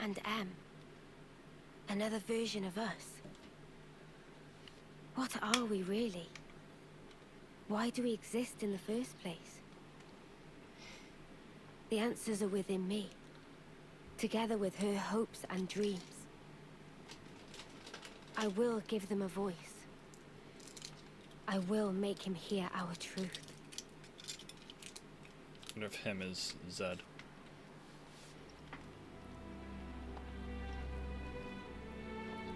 and M. Another version of us. What are we really? Why do we exist in the first place? The answers are within me, together with her hopes and dreams. I will give them a voice. I will make him hear our truth. What if him is Zed?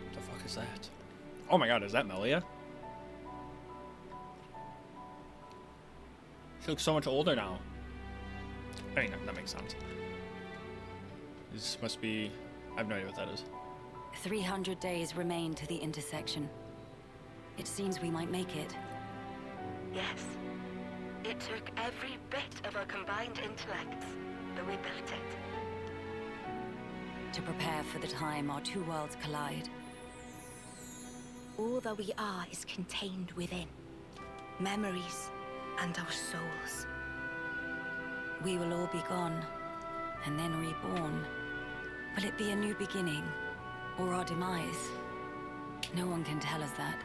What the fuck is that? Oh my god, is that Melia? She looks so much older now. I mean, that makes sense. This must be... I have no idea what that is. 300 days remain to the intersection. It seems we might make it. Yes. It took every bit of our combined intellects, but we built it. To prepare for the time our two worlds collide. All that we are is contained within. Memories and our souls. We will all be gone, and then reborn. Will it be a new beginning, or our demise? No one can tell us that.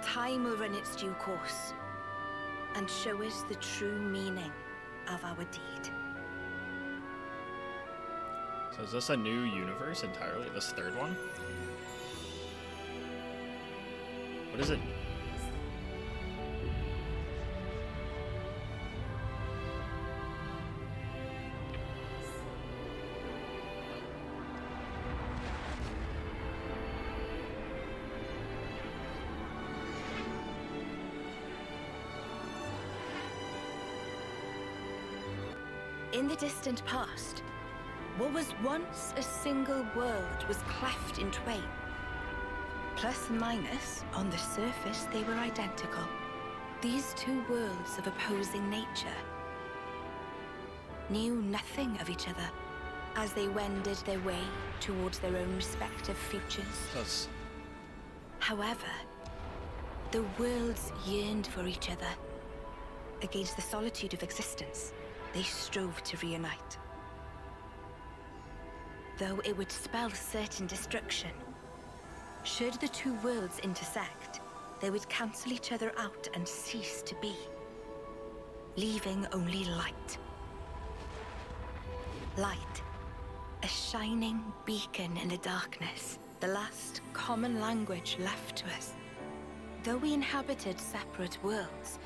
Time will run its due course, and show us the true meaning of our deed. So is this a new universe entirely? This third one? What is it? In the distant past, what was once a single world was cleft in twain. Plus and minus, on the surface, they were identical. These two worlds of opposing nature knew nothing of each other as they wended their way towards their own respective futures. Plus, However, the worlds yearned for each other. Against the solitude of existence, they strove to reunite. Though it would spell certain destruction, should the two worlds intersect, they would cancel each other out and cease to be, leaving only light. Light, a shining beacon in the darkness, the last common language left to us. Though we inhabited separate worlds,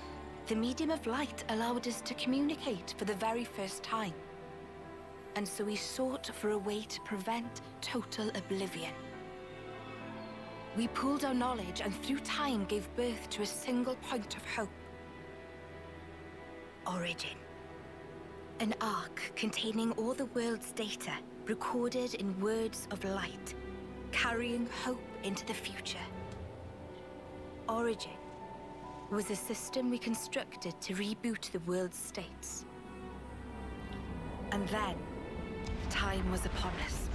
the medium of light allowed us to communicate for the very first time. And so we sought for a way to prevent total oblivion. We pooled our knowledge and through time gave birth to a single point of hope. Origin. An arc containing all the world's data, recorded in words of light, carrying hope into the future. Origin was a system we constructed to reboot the world's states. And then, time was upon us.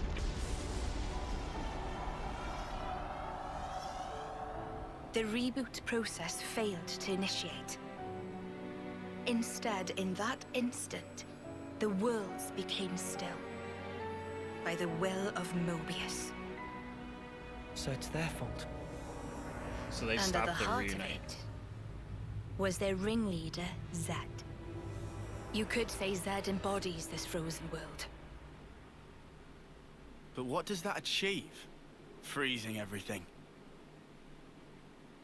The reboot process failed to initiate. Instead, in that instant, the worlds became still. By the will of Mobius. So it's their fault. so they And at stopped the the heart of reunite. it was their ringleader, Zed. You could say Zed embodies this frozen world. But what does that achieve? Freezing everything.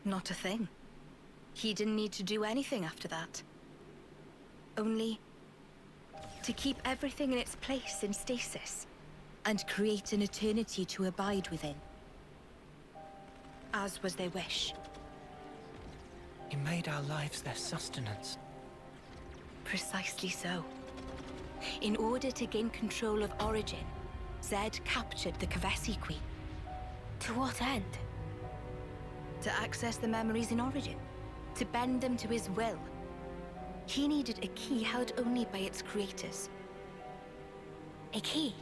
Not a thing. He didn't need to do anything after that. Only to keep everything in its place in stasis and create an eternity to abide within. As was their wish. He made our lives their sustenance. Precisely so. In order to gain control of Origin, Zed captured the Kavesi Queen. To what end? To access the memories in Origin. To bend them to his will. He needed a key held only by its creators. A key?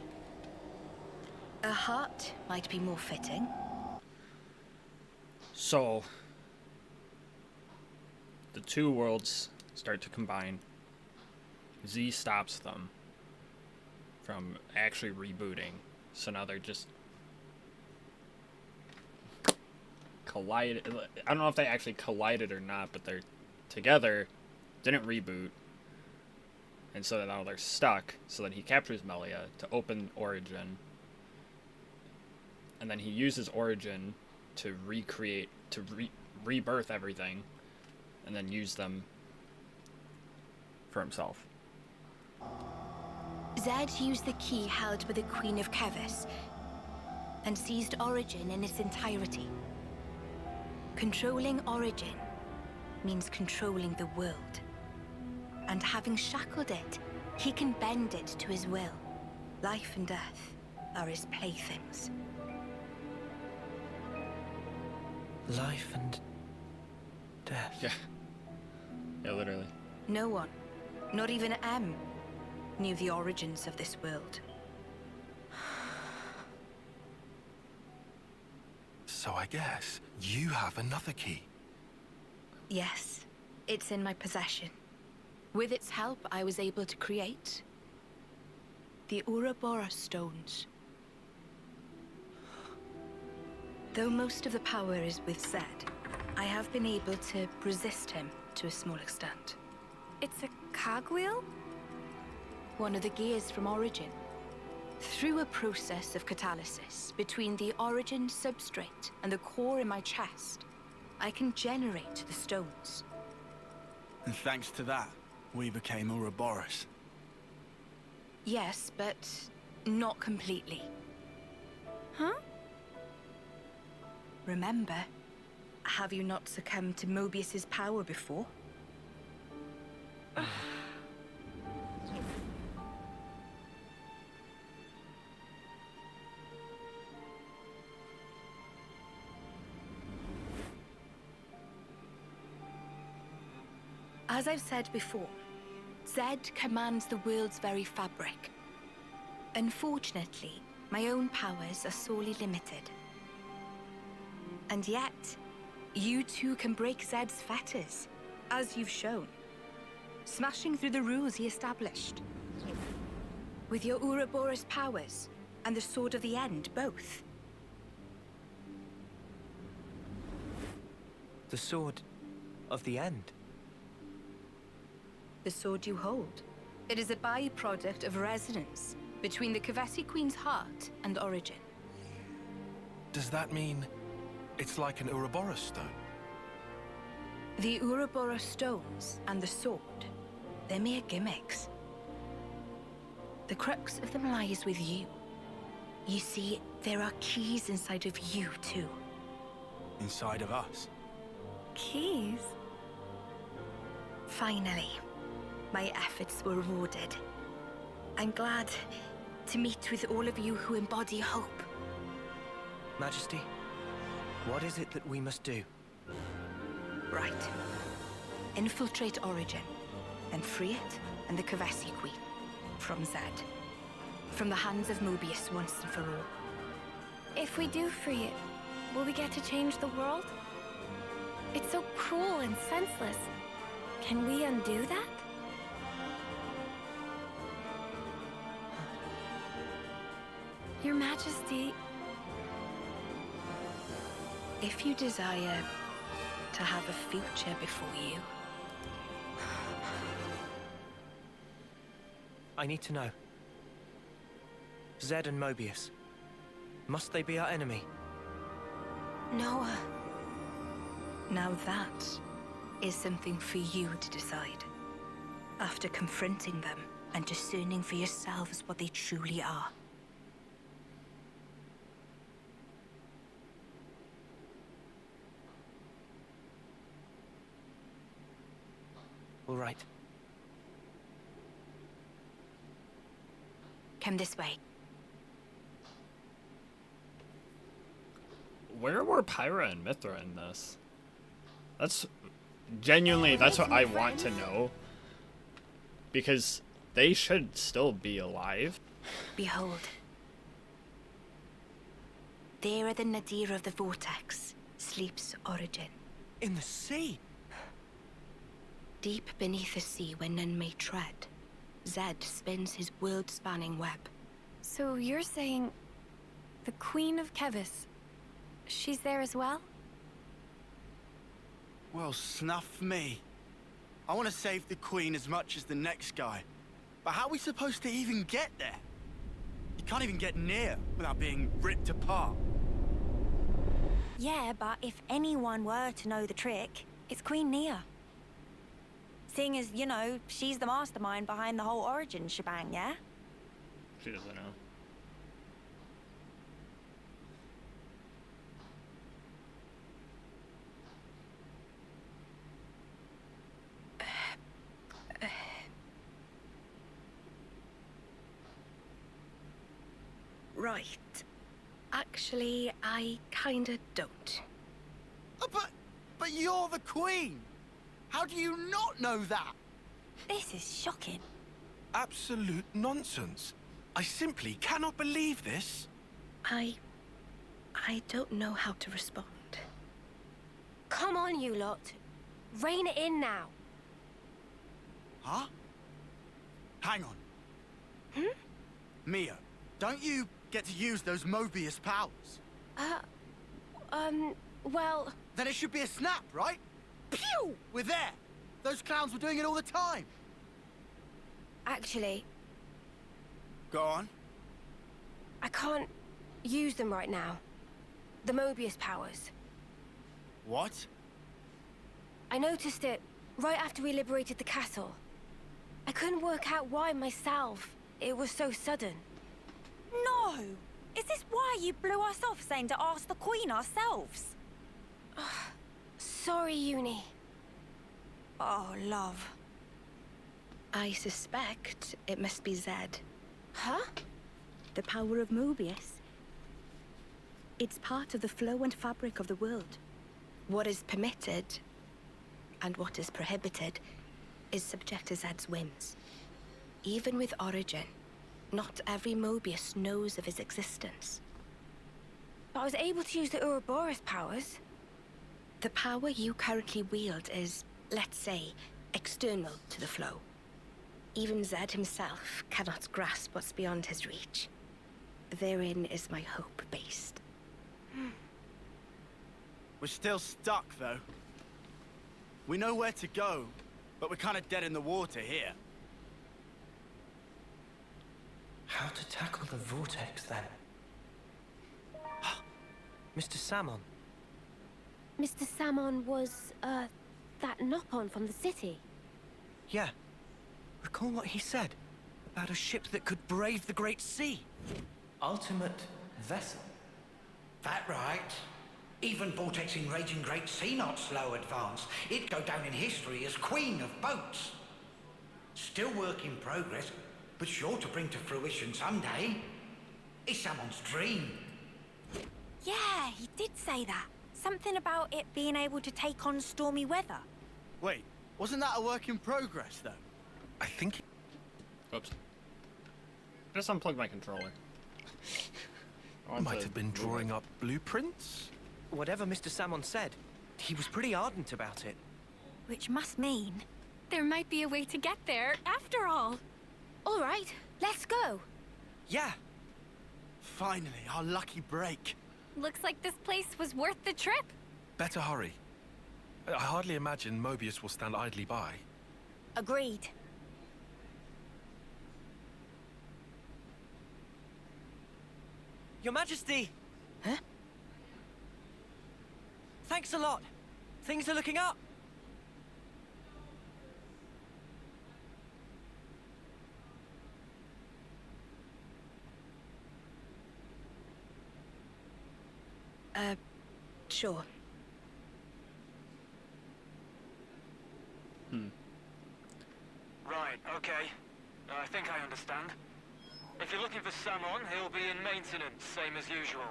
A heart might be more fitting. So, the two worlds start to combine. Z stops them. from actually rebooting. So now they're just collided. I don't know if they actually collided or not, but they're together, didn't reboot, and so now they're stuck. So then he captures Melia to open Origin, and then he uses Origin to recreate, to rebirth everything, and then use them for himself. Zed used the key held by the Queen of Kevis and seized Origin in its entirety. Controlling Origin means controlling the world. And having shackled it, he can bend it to his will. Life and death are his playthings. Life and death. Yeah. Yeah, literally. No one, not even M, knew the origins of this world. So I guess you have another key. Yes, it's in my possession. With its help, I was able to create the Ouroboros stones. Though most of the power is with Zed, I have been able to resist him to a small extent. It's a cogwheel? One of the gears from Origin. Through a process of catalysis between the Origin substrate and the core in my chest, I can generate the stones. And thanks to that, we became Ouroboros. Yes, but not completely. Huh? Remember, have you not succumbed to Mobius's power before? As I've said before, Zed commands the world's very fabric. Unfortunately, my own powers are sorely limited. And yet, you too can break Zed's fetters, as you've shown, smashing through the rules he established. With your Ouroboros powers and the Sword of the End, both. The Sword of the End. The sword you hold. It is a byproduct of resonance between the Kavesi Queen's heart and Origin. Does that mean it's like an Ouroboros stone? The Ouroboros stones and the sword, they're mere gimmicks. The crux of them lies with you. You see, there are keys inside of you too. Inside of us. Keys? Finally, my efforts were rewarded. I'm glad to meet with all of you who embody hope. Majesty, what is it that we must do? Right. Infiltrate Origin, and free it and the Kavesi Queen from Zed. From the hands of Mobius once and for all. If we do free it, will we get to change the world? It's so cruel and senseless. Can we undo that? Your Majesty... If you desire to have a future before you, I need to know. Zed and Mobius. Must they be our enemy? Noah. Now that is something for you to decide. After confronting them and discerning for yourselves what they truly are. All right. Come this way. Where were Pyra and Mithra in this? That's genuinely, that's what I want to know. Because they should still be alive. Behold. There at the nadir of the vortex sleeps Origin. In the sea? Deep beneath the sea where none may tread, Zed spins his world-spanning web. So you're saying the Queen of Kevis, she's there as well? Well, snuff me. I want to save the Queen as much as the next guy. But how are we supposed to even get there? You can't even get near without being ripped apart. Yeah, but if anyone were to know the trick, it's Queen Nia. Seeing as, you know, she's the mastermind behind the whole origin shebang, yeah? She doesn't know. Right. Actually, I kinda don't. Oh, but you're the Queen! How do you not know that? This is shocking. Absolute nonsense. I simply cannot believe this. I don't know how to respond. Come on, you lot. Rein it in now. Huh? Hang on. Mia, don't you get to use those Mobius powers? Well... Then it should be a snap, right? Pew! We're there! Those clowns were doing it all the time! Actually, Go on. I can't use them right now. The Mobius powers. What? I noticed it right after we liberated the castle. I couldn't work out why myself. It was so sudden. No! Is this why you blew us off saying to ask the Queen ourselves? Sorry, Uni. Oh, love. I suspect it must be Zed. Huh? The power of Mobius. It's part of the flow and fabric of the world. What is permitted and what is prohibited is subject to Zed's whims. Even with Origin, not every Mobius knows of his existence. But I was able to use the Ouroboros powers. The power you currently wield is, let's say, external to the flow. Even Zed himself cannot grasp what's beyond his reach. Therein is my hope based. We're still stuck, though. We know where to go, but we're kind of dead in the water here. How to tackle the vortex, then? Mr. Salmon. Mr. Salmon was, that Nopon from the city. Yeah. Recall what he said about a ship that could brave the Great Sea. Ultimate vessel. That right. Even vortexing raging Great Sea not slow advance. It'd go down in history as Queen of Boats. Still work in progress, but sure to bring to fruition someday. It's someone's dream. Yeah, he did say that. Something about it being able to take on stormy weather. Wait, wasn't that a work in progress, though? I think Oops. Just unplugged my controller. I he want might to have been move drawing it. up blueprints. Whatever Mr. Salmon said, he was pretty ardent about it. Which must mean... There might be a way to get there, after all. All right, let's go. Yeah, Finally, our lucky break. Looks like this place was worth the trip. Better hurry. I hardly imagine Mobius will stand idly by. agreed. Your Majesty! Huh? Thanks a lot. Things are looking up. Sure. Right, okay. I think I understand. If you're looking for Samon, he'll be in maintenance, same as usual.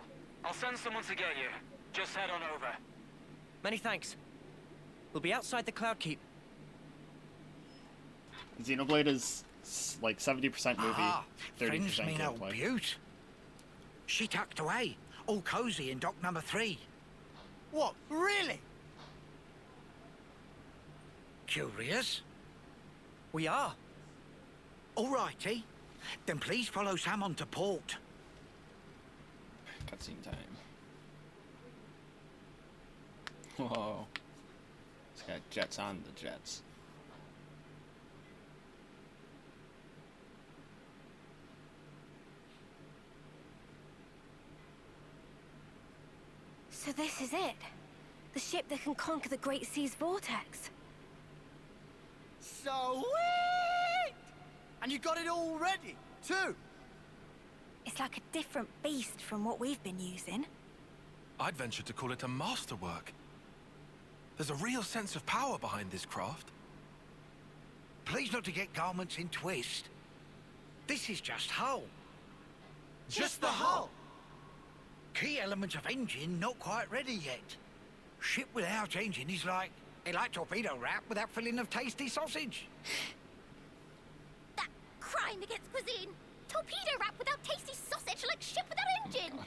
I'll send someone to get you. Just head on over. Many thanks. We'll be outside the Cloud Keep. Xenoblade is like 70% movie, Ah, 30% friends me no gameplay. beaut. She tucked away, all cozy in dock number 3. What, really? Curious? We are. Alrighty. Then please follow Sam on to port. Cutscene time. Whoa. This guy jets on the jets. So this is it. The ship that can conquer the Great Sea's vortex. Sweet! And you got it all ready, too. It's like a different beast from what we've been using. I'd venture to call it a masterwork. There's a real sense of power behind this craft. Please not to get garments in twist. This is just hull. Just the hull? Key elements of engine not quite ready yet. Ship without engine is like torpedo wrap without filling of tasty sausage. That crime against cuisine! Torpedo wrap without tasty sausage like ship without engine!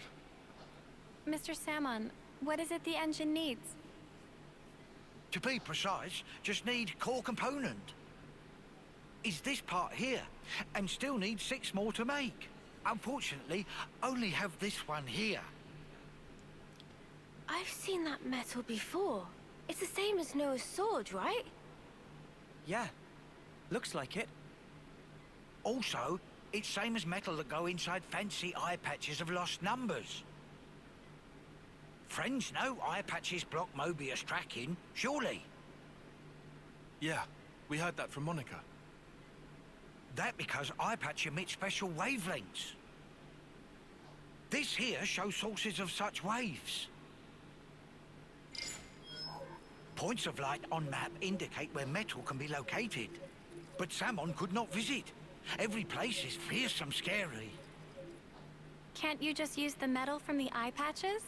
Mr. Salmon, what is it the engine needs? To be precise, just need core component. Is this part here, and still need 6 more to make. Unfortunately, only have this one here. I've seen that metal before. It's the same as Noah's sword, right? Yeah. Looks like it. Also, it's same as metal that go inside fancy eye patches of lost numbers. Friends know eye patches block Mobius tracking, surely? Yeah, we heard that from Monica. That because eye patch emits special wavelengths. This here shows sources of such waves. Points of light on map indicate where metal can be located. But Salmon could not visit. Every place is fearsome scary. Can't you just use the metal from the eye patches?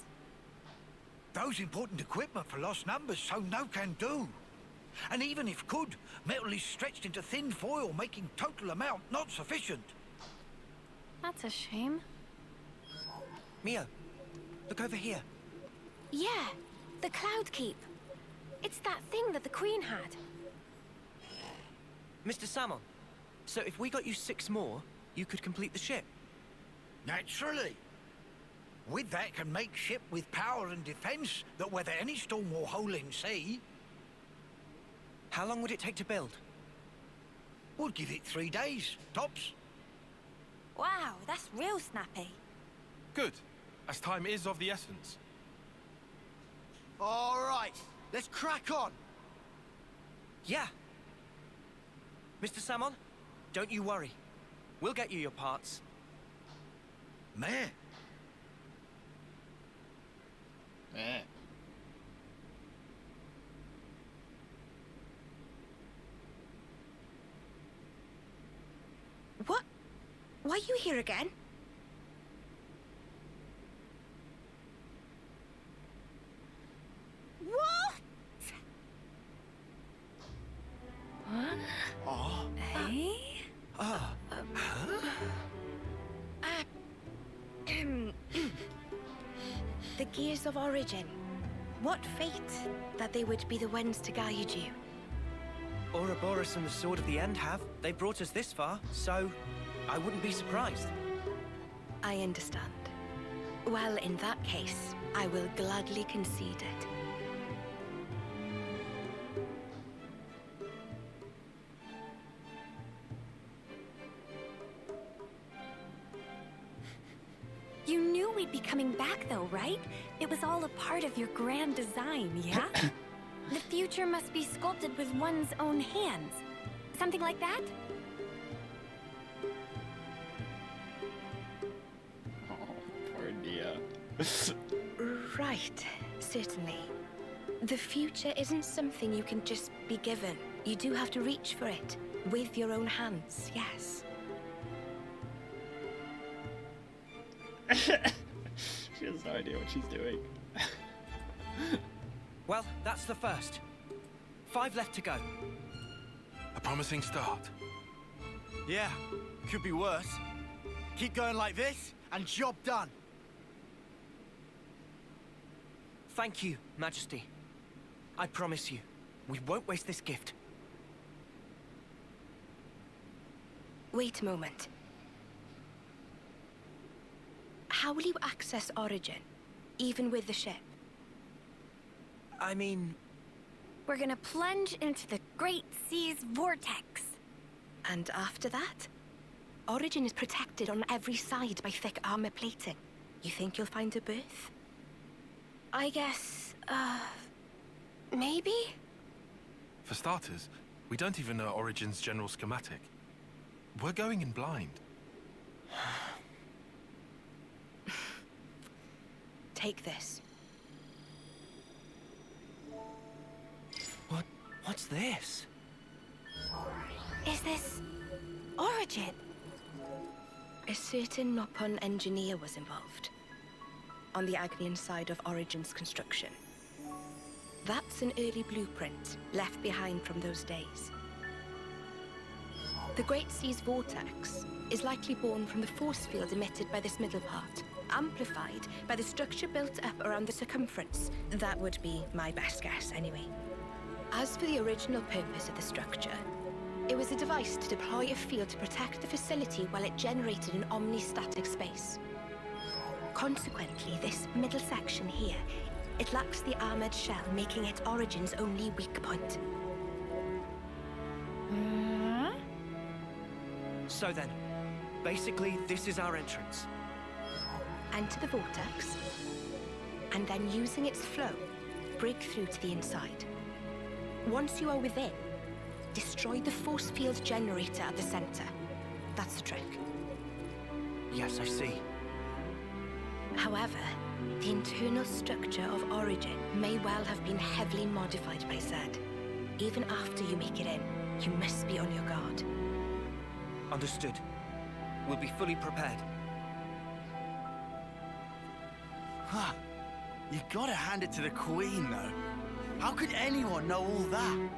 Those important equipment for lost numbers, so no can do. And even if could, metal is stretched into thin foil, making total amount not sufficient. That's a shame. Mio, look over here. Yeah, the Cloud Keep. It's that thing that the Queen had. Mr. Salmon, so if we got you 6 more, you could complete the ship? Naturally. With that can make ship with power and defense that weather any storm or hole in sea. How long would it take to build? Would give it 3 days, tops. Wow, that's real snappy. Good, as time is of the essence. All right, let's crack on. Yeah. Mr. Salmon, don't you worry. We'll get you your parts. Meh. Eh. What? Why are you here again? What? Oh, Hey? The Gears of Origin. What fate that they would be the ones to guide you. Ouroboros and the Sword of the End have. They brought us this far, so I wouldn't be surprised. I understand. Well, in that case, I will gladly concede it. You knew we'd be coming back though, right? It was all a part of your grand design, yeah? The future must be sculpted with one's own hands. Something like that? Oh, poor Nia. Right, certainly. The future isn't something you can just be given. You do have to reach for it. With your own hands, yes. She has no idea what she's doing. Well, that's the first. 5 left to go. A promising start. yeah, could be worse. Keep going like this, and job done. Thank you, Majesty. I promise you, we won't waste this gift. Wait a moment. how will you access Origin, even with the ship? I mean, We're gonna plunge into the Great Sea's vortex. And after that? Origin is protected on every side by thick armor plating. You think you'll find a berth? I guess, maybe? For starters, we don't even know Origin's general schematic. We're going in blind. Take this. What's this? Is this Origin? A certain Nopon engineer was involved. On the Agnian side of Origin's construction. That's an early blueprint left behind from those days. The Great Sea's vortex is likely born from the force field emitted by this middle part, amplified by the structure built up around the circumference. That would be my best guess, anyway. As for the original purpose of the structure, it was a device to deploy a field to protect the facility while it generated an omnistatic space. Consequently, this middle section here, it lacks the armored shell, making it Origin's only weak point. So then, basically, this is our entrance. Enter the vortex, and then using its flow, break through to the inside. Once you are within, destroy the force field generator at the center. That's the trick. Yes, I see. However, the internal structure of Origin may well have been heavily modified by Zed. Even after you make it in, you must be on your guard. Understood. We'll be fully prepared. Huh. You gotta hand it to the Queen, though. How could anyone know all that?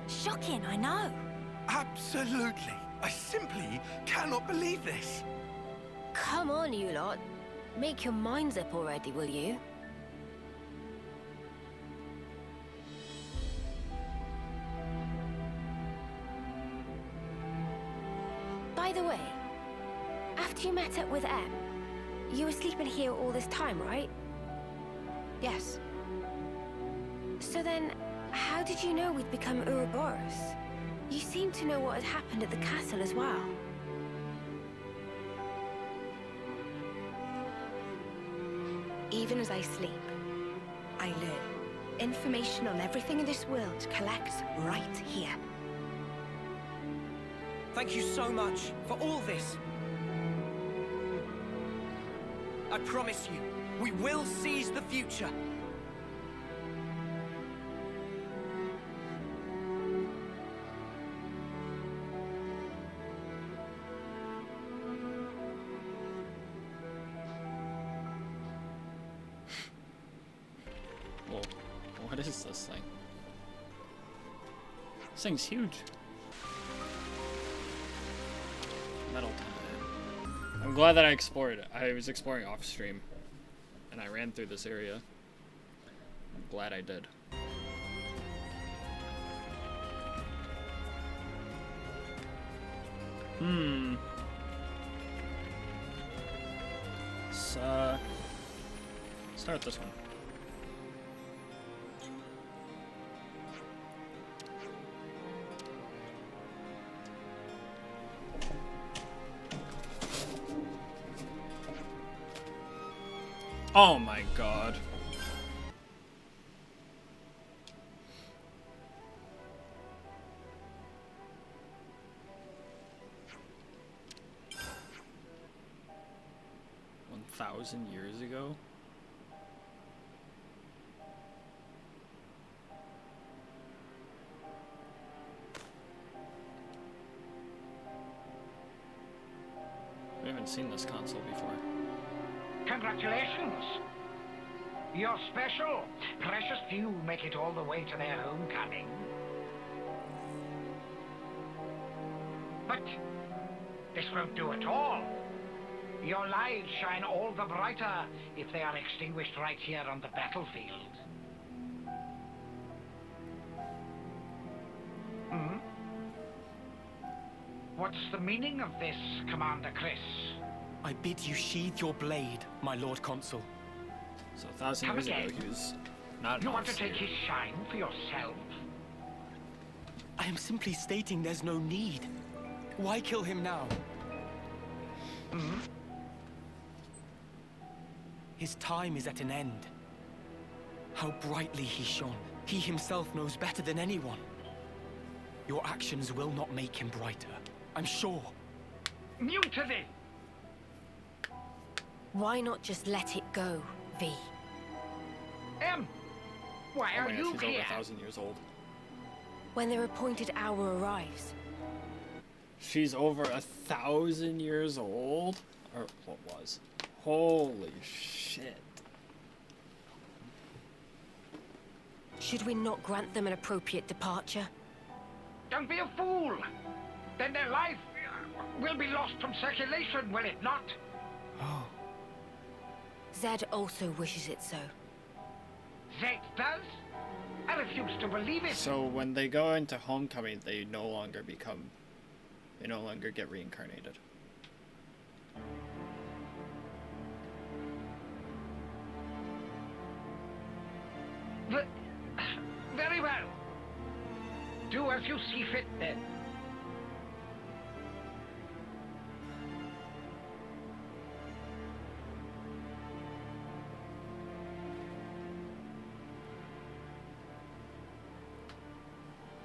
Shocking, I know. Absolutely. I simply cannot believe this. Come on, you lot. Make your minds up already, will you? By the way, after you met up with M, you were sleeping here all this time, right? Yes. So then, how did you know we'd become Ouroboros? You seem to know what had happened at the castle as well. Even as I sleep, I learn. Information on everything in this world collects right here. Thank you so much for all this. I promise you, we will seize the future. Whoa, what is this thing? This thing's huge. Metal time. I'm glad that I explored it. I was exploring off stream, and I ran through this area. I'm glad I did. Let's start this one. Oh my god. $1,000 years ago? We haven't seen this console before. Congratulations! You're special. Precious few make it all the way to their homecoming. But this won't do at all. Your lives shine all the brighter if they are extinguished right here on the battlefield. What's the meaning of this, Commander Chris? I bid you sheathe your blade, my Lord Consul. So 1,000 Come years ago, again? he was not an You want to officer. take his shine for yourself? I am simply stating there's no need. Why kill him now? Hmm? His time is at an end. How brightly he shone. He himself knows better than anyone. Your actions will not make him brighter, I'm sure. Mutiny! Why not just let it go, V? Why Oh are my gosh, you he's over here? 1,000 years old. When their appointed hour arrives. She's over 1,000 years old? Or what was? Holy shit. Should we not grant them an appropriate departure? Don't be a fool! Then their life will be lost from circulation, will it not? Oh. Zed also wishes it so. Zed does? I refuse to believe it. So when they go into Homecoming, they no longer get reincarnated. Very well. Do as you see fit, then.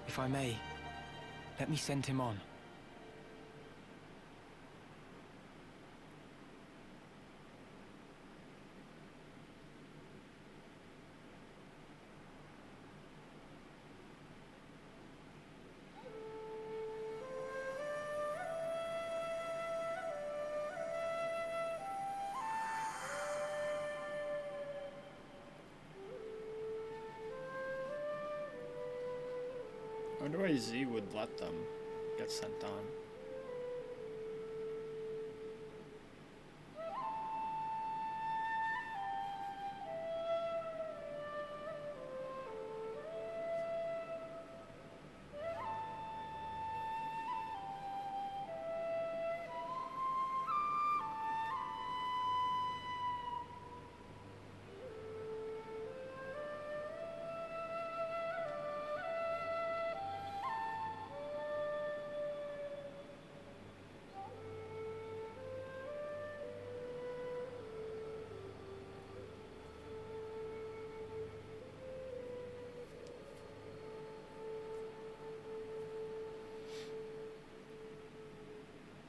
If I may, let me send him on. I wonder why Z would let them get sent on.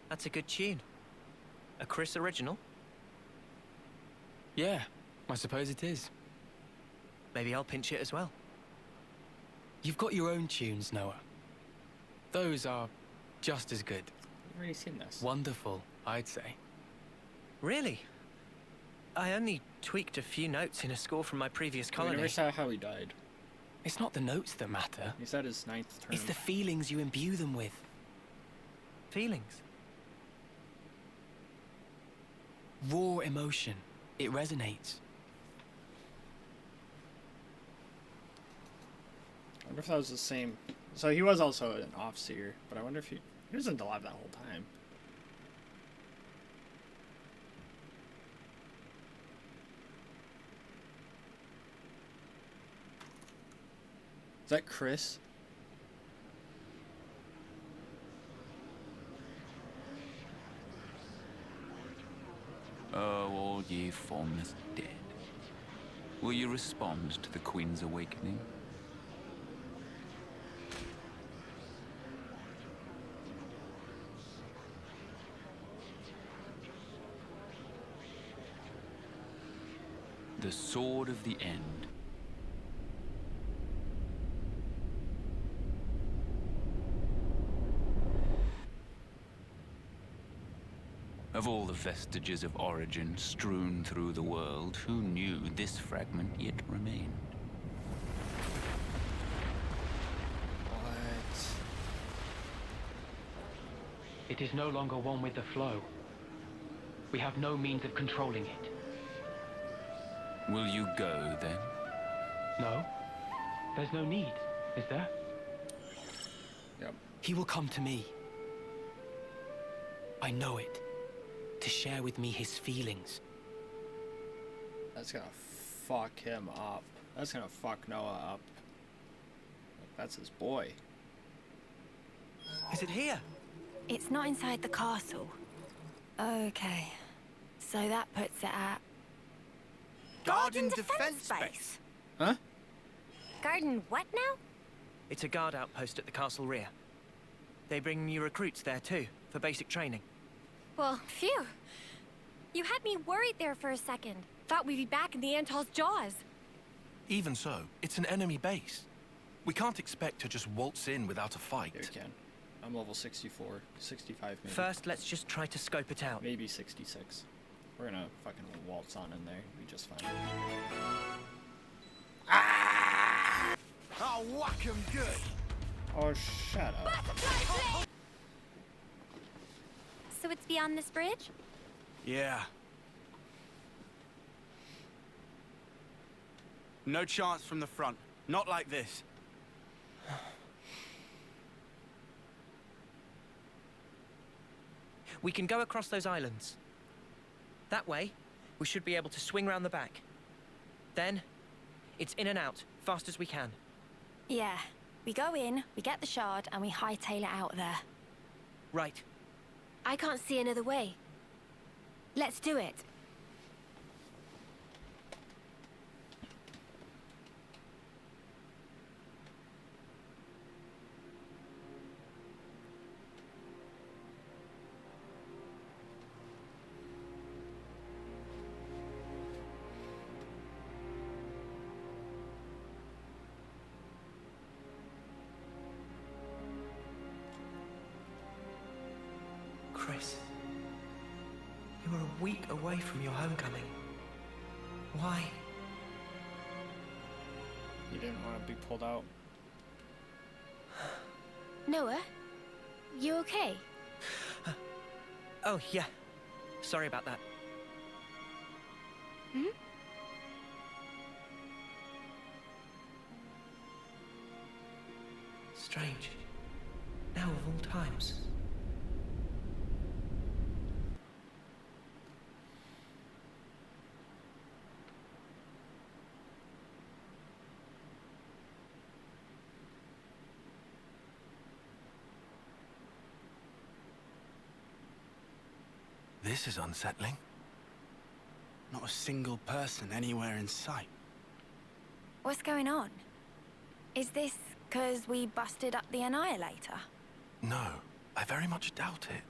That's a good tune. A Chris original? Yeah, I suppose it is. Maybe I'll pinch it as well. You've got your own tunes, Noah. Those are just as good. I've already seen this. Wonderful, I'd say. Really? I only tweaked a few notes in a score from my previous We colony. never saw how he died. It's not the notes that matter. He said his 9th term. It's the feelings you imbue them with. Feelings? Raw emotion. It resonates. I wonder if that was the same. So he was also an off-seer, but I wonder if he wasn't alive that whole time. Is that Chris? Oh, all ye formless dead. Will you respond to the Queen's awakening? The sword of the end. Of all the vestiges of origin strewn through the world, who knew this fragment yet remained? What? It is no longer one with the flow. We have no means of controlling it. Will you go, then? No. There's no need, is there? Yep. He will come to me. I know it. to share with me his feelings. That's gonna fuck him up. That's gonna fuck Noah up. That's his boy. Is it here? It's not inside the castle. Okay. So that puts it at... Garden Defense Base. Huh? Garden what now? It's a guard outpost at the castle rear. They bring new recruits there too, for basic training. Well, phew. You had me worried there for a second. Thought we'd be back in the Antol's jaws. Even so, it's an enemy base. We can't expect to just waltz in without a fight. Here we can. I'm level 64, 65 maybe. First, let's just try to scope it out. Maybe 66. We're gonna fucking waltz on in there. Be just fine. Ah! I'll whack him good. Oh, shut up. So it's beyond this bridge? Yeah. No chance from the front. Not like this. We can go across those islands. That way, we should be able to swing round the back. Then, it's in and out, fast as we can. Yeah. We go in, we get the shard, and we hightail it out there. Right. I can't see another way. Let's do it. Chris, you were a week away from your homecoming. Why? You didn't want to be pulled out. Noah, you okay? Oh, yeah. Sorry about that. Hmm? Strange. Now of all times. This is unsettling. Not a single person anywhere in sight. What's going on? Is this because we busted up the Annihilator? No, I very much doubt it.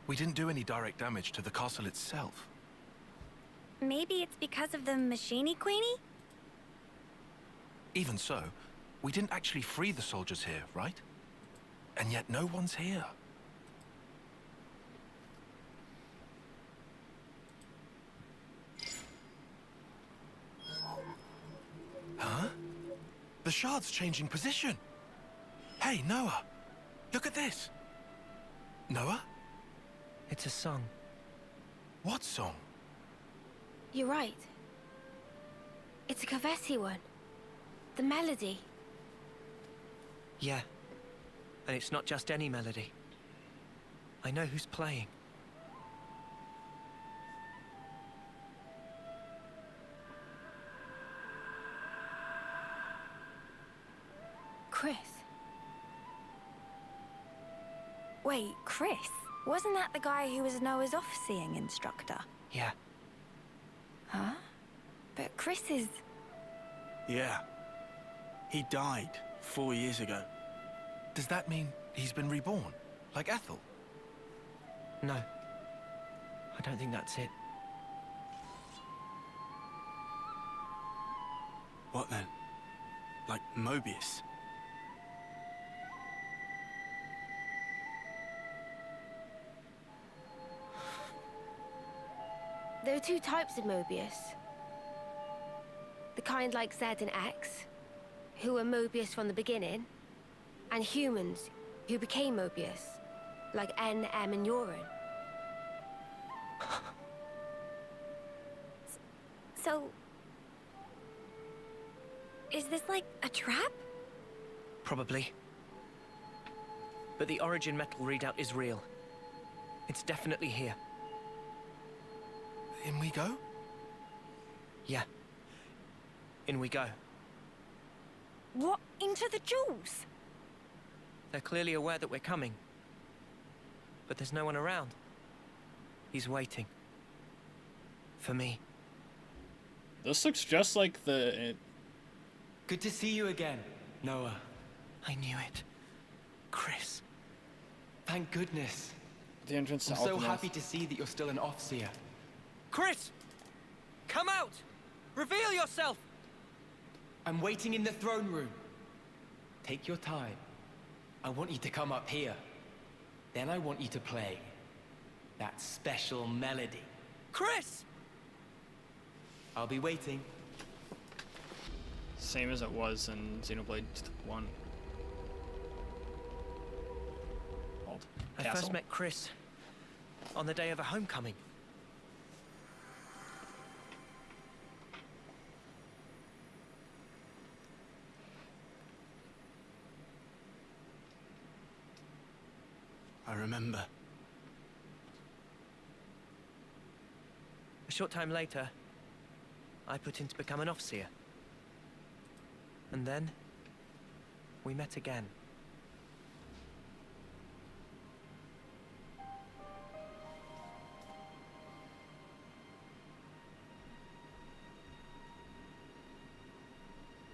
We didn't do any direct damage to the castle itself. Maybe it's because of the Machine Queenie? Even so, we didn't actually free the soldiers here, right? And yet no one's here. Huh? The shard's changing position. Hey, Noah, look at this. Noah? It's a song. What song? You're right. It's a Kavesi one. The melody. Yeah. And it's not just any melody. I know who's playing. Chris. Wait, Chris? Wasn't that the guy who was Noah's off-seeing instructor? Yeah. Huh? But Chris is... Yeah. He died 4 years ago. Does that mean he's been reborn? Like Ethel? No. I don't think that's it. What then? Like Mobius? There are two types of Mobius. The kind like Z and X, who were Mobius from the beginning, and humans, who became Mobius, like N, M, and Urine. So... is this like a trap? Probably. But the origin metal readout is real. It's definitely here. In we go? Yeah. In we go. What? Into the jewels? They're clearly aware that we're coming. But there's no one around. He's waiting. For me. This looks just like the... Good to see you again, Noah. I knew it. Chris. Thank goodness. The entrance to I'm so Alchemist. happy to see that you're still an Offseer. Chris! Come out! Reveal yourself! I'm waiting in the throne room. Take your time. I want you to come up here. Then I want you to play that special melody. Chris! I'll be waiting. Same as it was in Xenoblade 1. Called I Castle. first met Chris on the day of a homecoming. I remember. A short time later, I put in to become an Offseer. And then, we met again.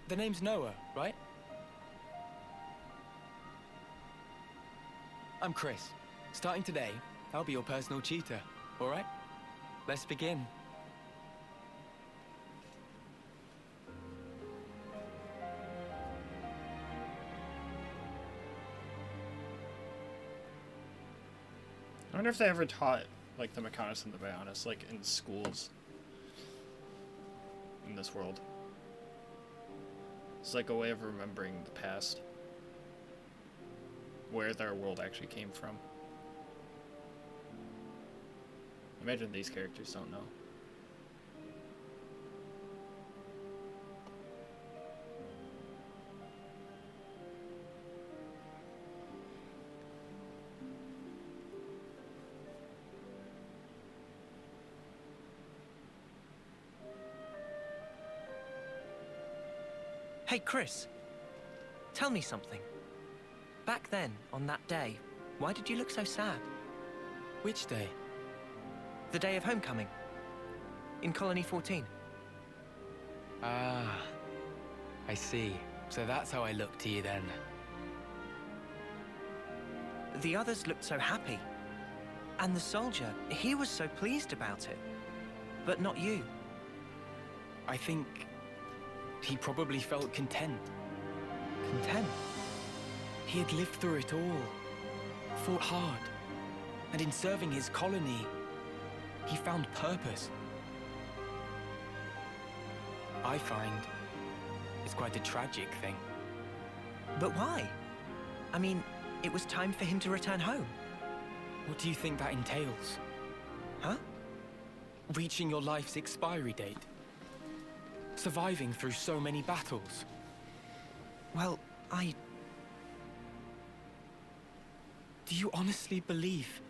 The name's Noah, right? I'm Chris. Starting today, I'll be your personal tutor, all right? Let's begin. I wonder if they ever taught, like, the Mechanicus and the Bionis, like, in schools. In this world. It's like a way of remembering the past. Where their world actually came from. Imagine these characters don't know. Hey, Chris. Tell me something. Back then, on that day, why did you look so sad? Which day? The day of homecoming. In Colony 14. Ah, I see. So that's how I look to you then. The others looked so happy. And the soldier, he was so pleased about it. But not you. I think he probably felt content. Content? He had lived through it all, fought hard, and in serving his colony, he found purpose. I find it's quite a tragic thing. But why? I mean, it was time for him to return home. What do you think that entails? Huh? Reaching your life's expiry date. Surviving through so many battles. Well, Do you honestly believe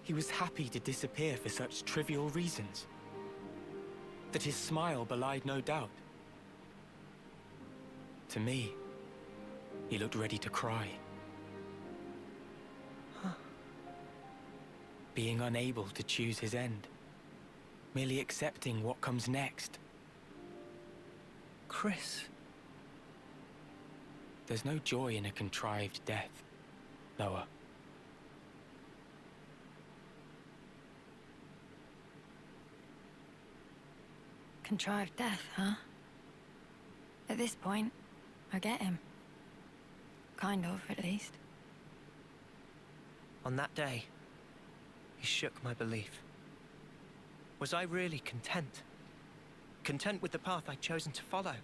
he was happy to disappear for such trivial reasons? That his smile belied no doubt? To me, he looked ready to cry. Huh. Being unable to choose his end. Merely accepting what comes next. Chris. There's no joy in a contrived death, Noah. Contrived death, huh? At this point, I get him. Kind of, at least. On that day, he shook my belief. Was I really content? Content with the path I'd chosen to follow?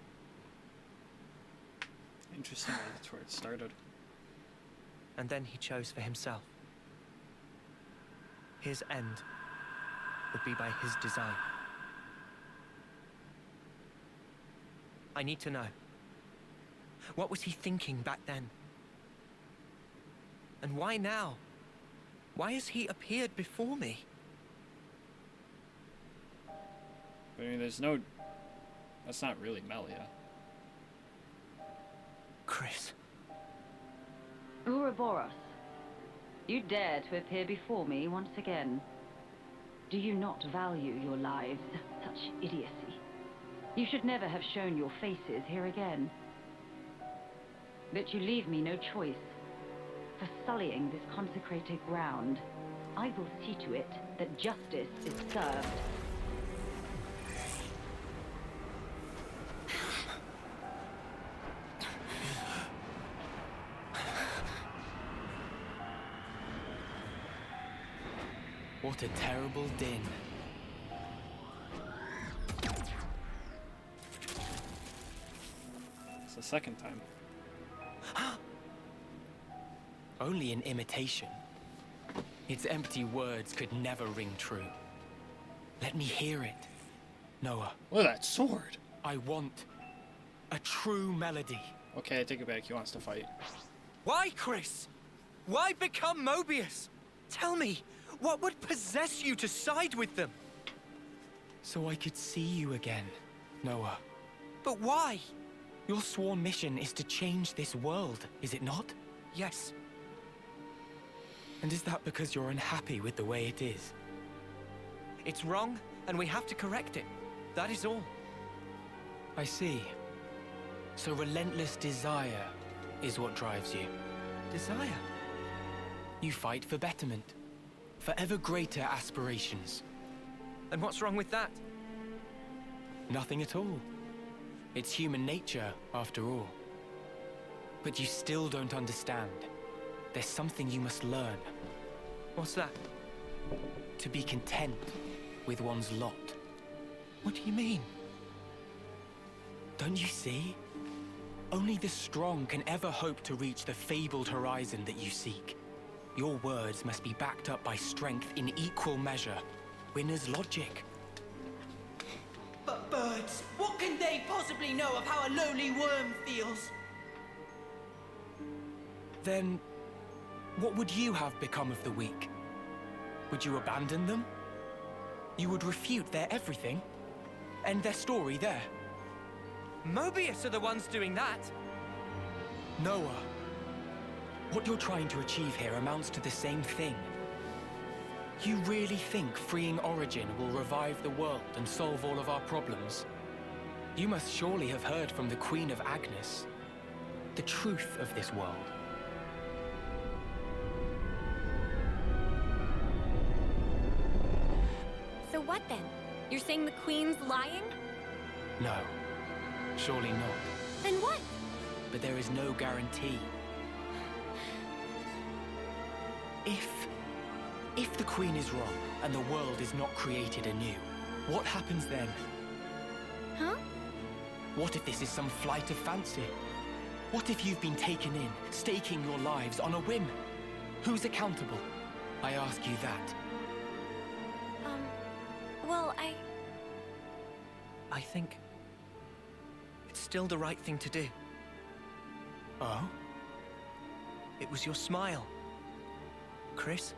Interesting, that's where it started. And then he chose for himself. His end would be by his design. I need to know. What was he thinking back then? And why now? Why has he appeared before me? But I mean, there's no... That's not really Melia. Chris. Ouroboros, you dare to appear before me once again. Do you not value your lives? Such idiocy. You should never have shown your faces here again. But you leave me no choice. For sullying this consecrated ground, I will see to it that justice is served. What a terrible din. It's the second time. Only an imitation. Its empty words could never ring true. Let me hear it, Noah. Look at that sword! I want a true melody. Okay, I take it back. He wants to fight. Why, Chris? Why become Mobius? Tell me, what would possess you to side with them? So I could see you again, Noah. But why? Your sworn mission is to change this world, is it not? Yes. And is that because you're unhappy with the way it is? It's wrong, and we have to correct it. That is all. I see. So relentless desire is what drives you. Desire? You fight for betterment, for ever greater aspirations. And what's wrong with that? Nothing at all. It's human nature, after all. But you still don't understand. There's something you must learn. What's that? To be content with one's lot. What do you mean? Don't you see? Only the strong can ever hope to reach the fabled horizon that you seek. Your words must be backed up by strength in equal measure. Winner's logic. But birds, what can they possibly know of how a lowly worm feels? Then, what would you have become of the weak? Would you abandon them? You would refute their everything? End their story there? Mobius are the ones doing that! Noah, what you're trying to achieve here amounts to the same thing. You really think freeing Origin will revive the world and solve all of our problems? You must surely have heard from the Queen of Agnes the truth of this world. So what then? You're saying the Queen's lying? No, surely not. Then what? But there is no guarantee. If the Queen is wrong and the world is not created anew, what happens then? Huh? What if this is some flight of fancy? What if you've been taken in, staking your lives on a whim? Who's accountable? I ask you that. Well, I think it's still the right thing to do. Oh? It was your smile, Chris.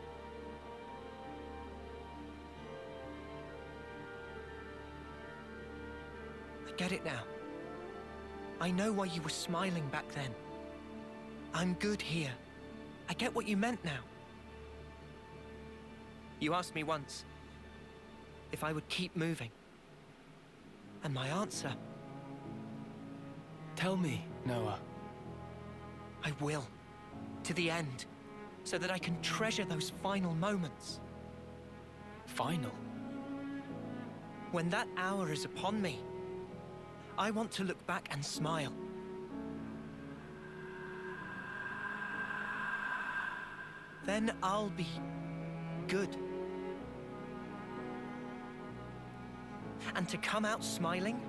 I get it now. I know why you were smiling back then. I'm good here. I get what you meant now. You asked me once if I would keep moving. And my answer... Tell me, Noah. I will. To the end. So that I can treasure those final moments. Final? When that hour is upon me, I want to look back and smile. Then I'll be good. And to come out smiling,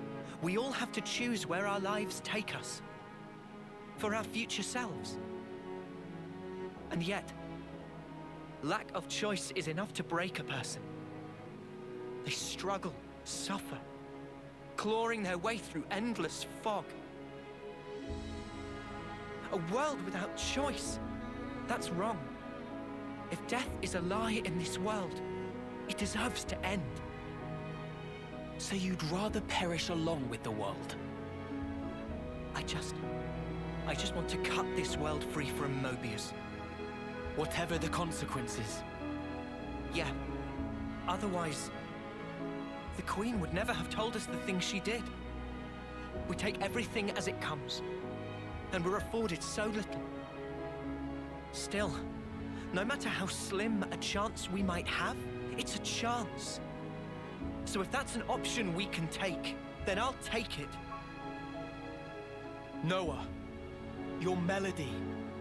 we all have to choose where our lives take us. For our future selves. And yet, lack of choice is enough to break a person. They struggle, suffer, clawing their way through endless fog. A world without choice, that's wrong. If death is a lie in this world, it deserves to end. So you'd rather perish along with the world? I just want to cut this world free from Mobius. Whatever the consequences. Yeah. Otherwise, the Queen would never have told us the things she did. We take everything as it comes, and we're afforded so little. Still, no matter how slim a chance we might have, it's a chance. So if that's an option we can take, then I'll take it. Noah, your melody,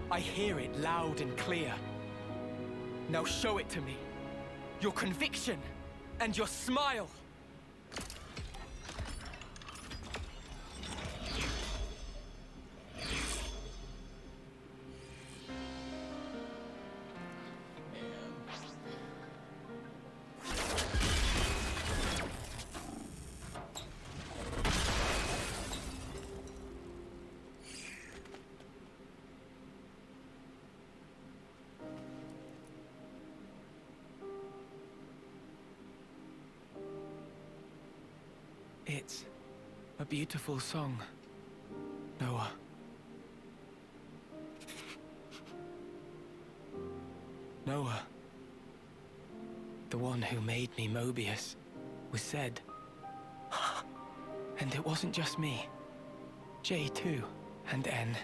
I hear it loud and clear. Now show it to me. Your conviction and your smile. It's a beautiful song, Noah. Noah, the one who made me Mobius, was said. And it wasn't just me. J too, and N,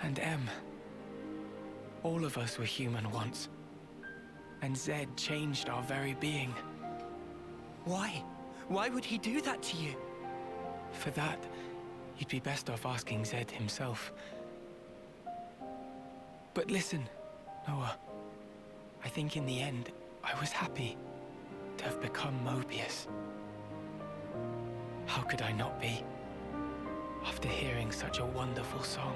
and M. All of us were human once. And Zed changed our very being. Why? Why would he do that to you? For that, you'd be best off asking Zed himself. But listen, Noah. I think in the end, I was happy to have become Mobius. How could I not be, after hearing such a wonderful song?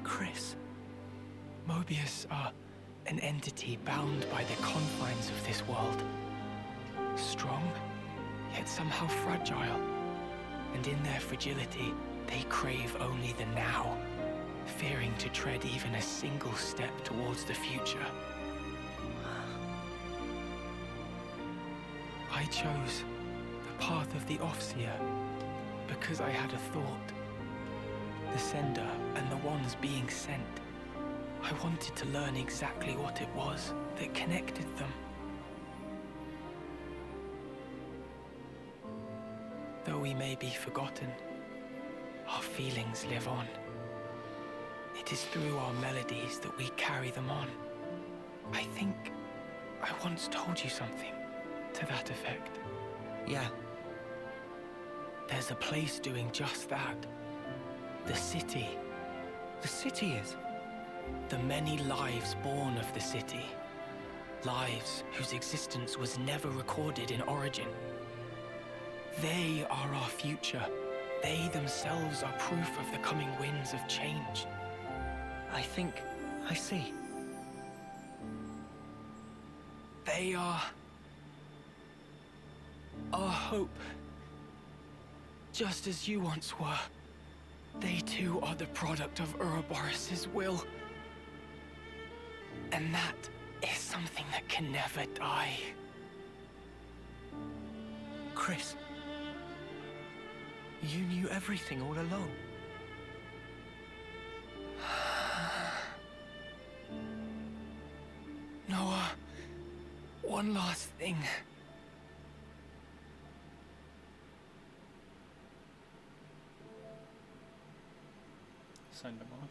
Chris. Mobius are an entity bound by the confines of this world. Strong, yet somehow fragile. And in their fragility, they crave only the now, fearing to tread even a single step towards the future. I chose the path of the Offseer because I had a thought. The sender and the ones being sent. I wanted to learn exactly what it was that connected them. Though we may be forgotten, our feelings live on. It is through our melodies that we carry them on. I think I once told you something to that effect. Yeah. There's a place doing just that. The city. The city is? The many lives born of the city. Lives whose existence was never recorded in Origin. They are our future. They themselves are proof of the coming winds of change. I think I see. They are our hope. Just as you once were. They too are the product of Ouroboros' will. And that is something that can never die. Chris, you knew everything all along. Noah, one last thing. Send him off.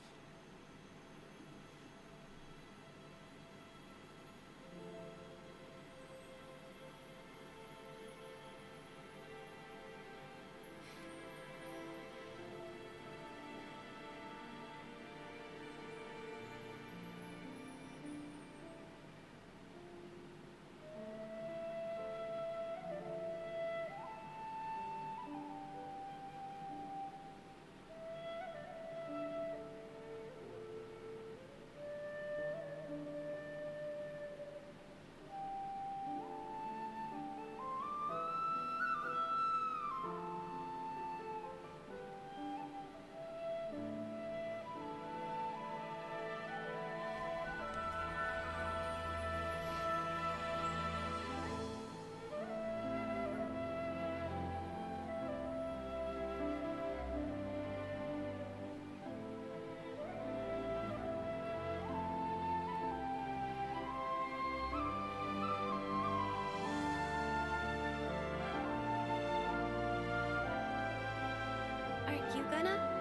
You gonna?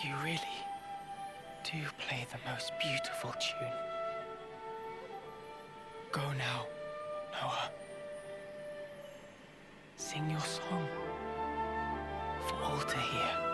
You really do play the most beautiful tune. Go now, Noah. Sing your song for all to hear.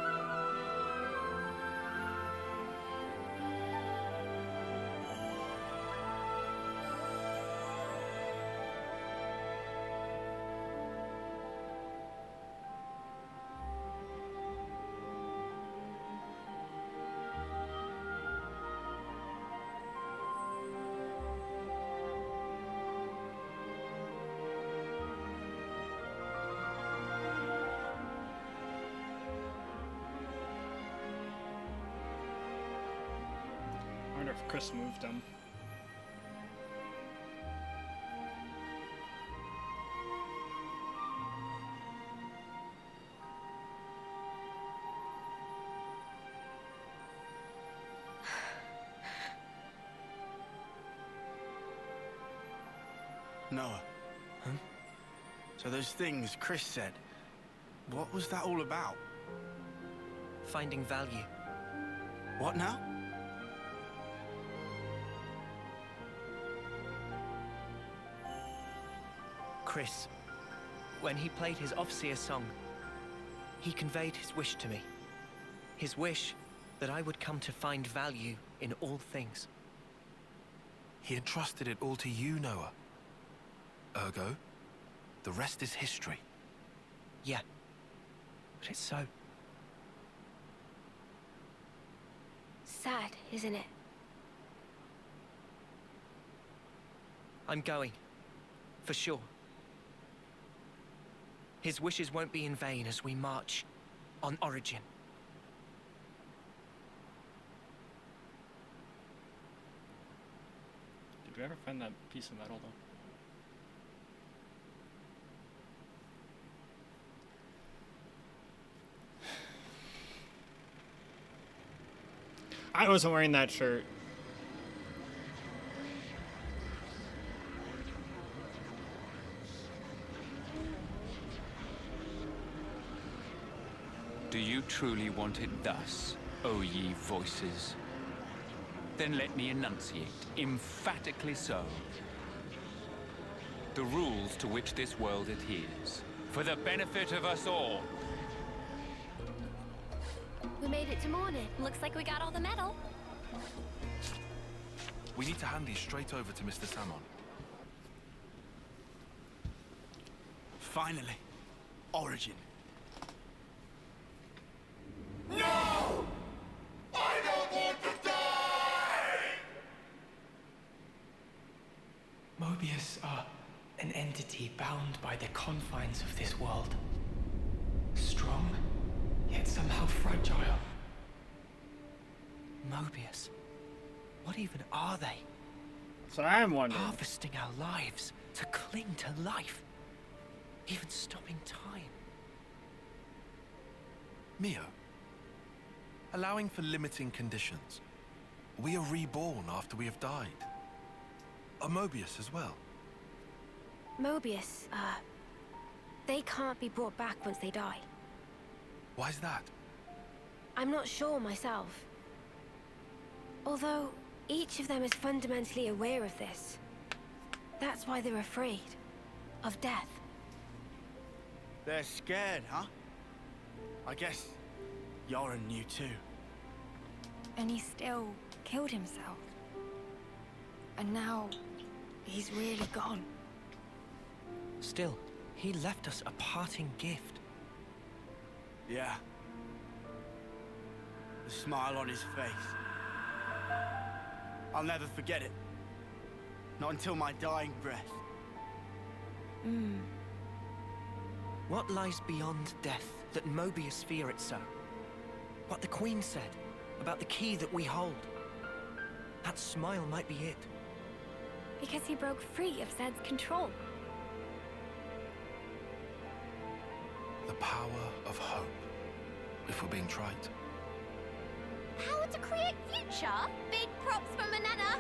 I wonder if Chris moved him. Noah. Huh? So those things Chris said, what was that all about? Finding value. What now? Chris, when he played his Ofseer song, he conveyed his wish to me. His wish that I would come to find value in all things. He entrusted it all to you, Noah. Ergo, the rest is history. Yeah, but it's so. Sad, isn't it? I'm going, for sure. His wishes won't be in vain as we march on Origin. Did we ever find that piece of metal, though? I wasn't wearing that shirt. Do you truly want it thus, O ye voices? Then let me enunciate, emphatically so, the rules to which this world adheres, for the benefit of us all. We made it to morning. Looks like we got all the metal. We need to hand these straight over to Mr. Samon. Finally. Origin. No! I don't want to die! Mobius are an entity bound by the confines of this world. Strong, yet somehow fragile. Mobius, what even are they? So I'm wondering. Harvesting our lives to cling to life. Even stopping time. Mio, allowing for limiting conditions. We are reborn after we have died. Are Mobius as well? Mobius, they can't be brought back once they die. Why's that? I'm not sure myself. Although, each of them is fundamentally aware of this. That's why they're afraid. Of death. They're scared, huh? I guess Yoren knew too. And he still killed himself. And now, he's really gone. Still, he left us a parting gift. Yeah. The smile on his face. I'll never forget it. Not until my dying breath. What lies beyond death that Mobius fear it so? What the Queen said about the key that we hold. That smile might be it. Because he broke free of Zed's control. The power of hope, if we're being trite. How to create future? Big props for Manana.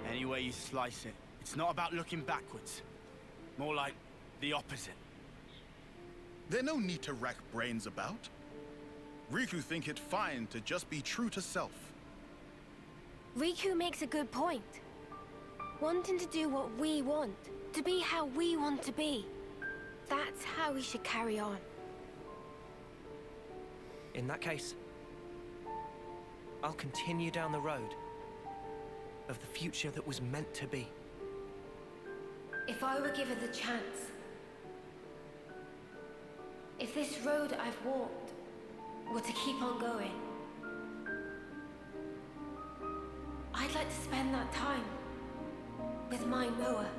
Any way you slice it, it's not about looking backwards. More like the opposite. There's no need to rack brains about. Riku think it fine to just be true to self. Riku makes a good point. Wanting to do what we want, to be how we want to be. That's how we should carry on. In that case, I'll continue down the road of the future that was meant to be. If I were given the chance, if this road I've walked were to keep on going, I'd like to spend that time with my Noah.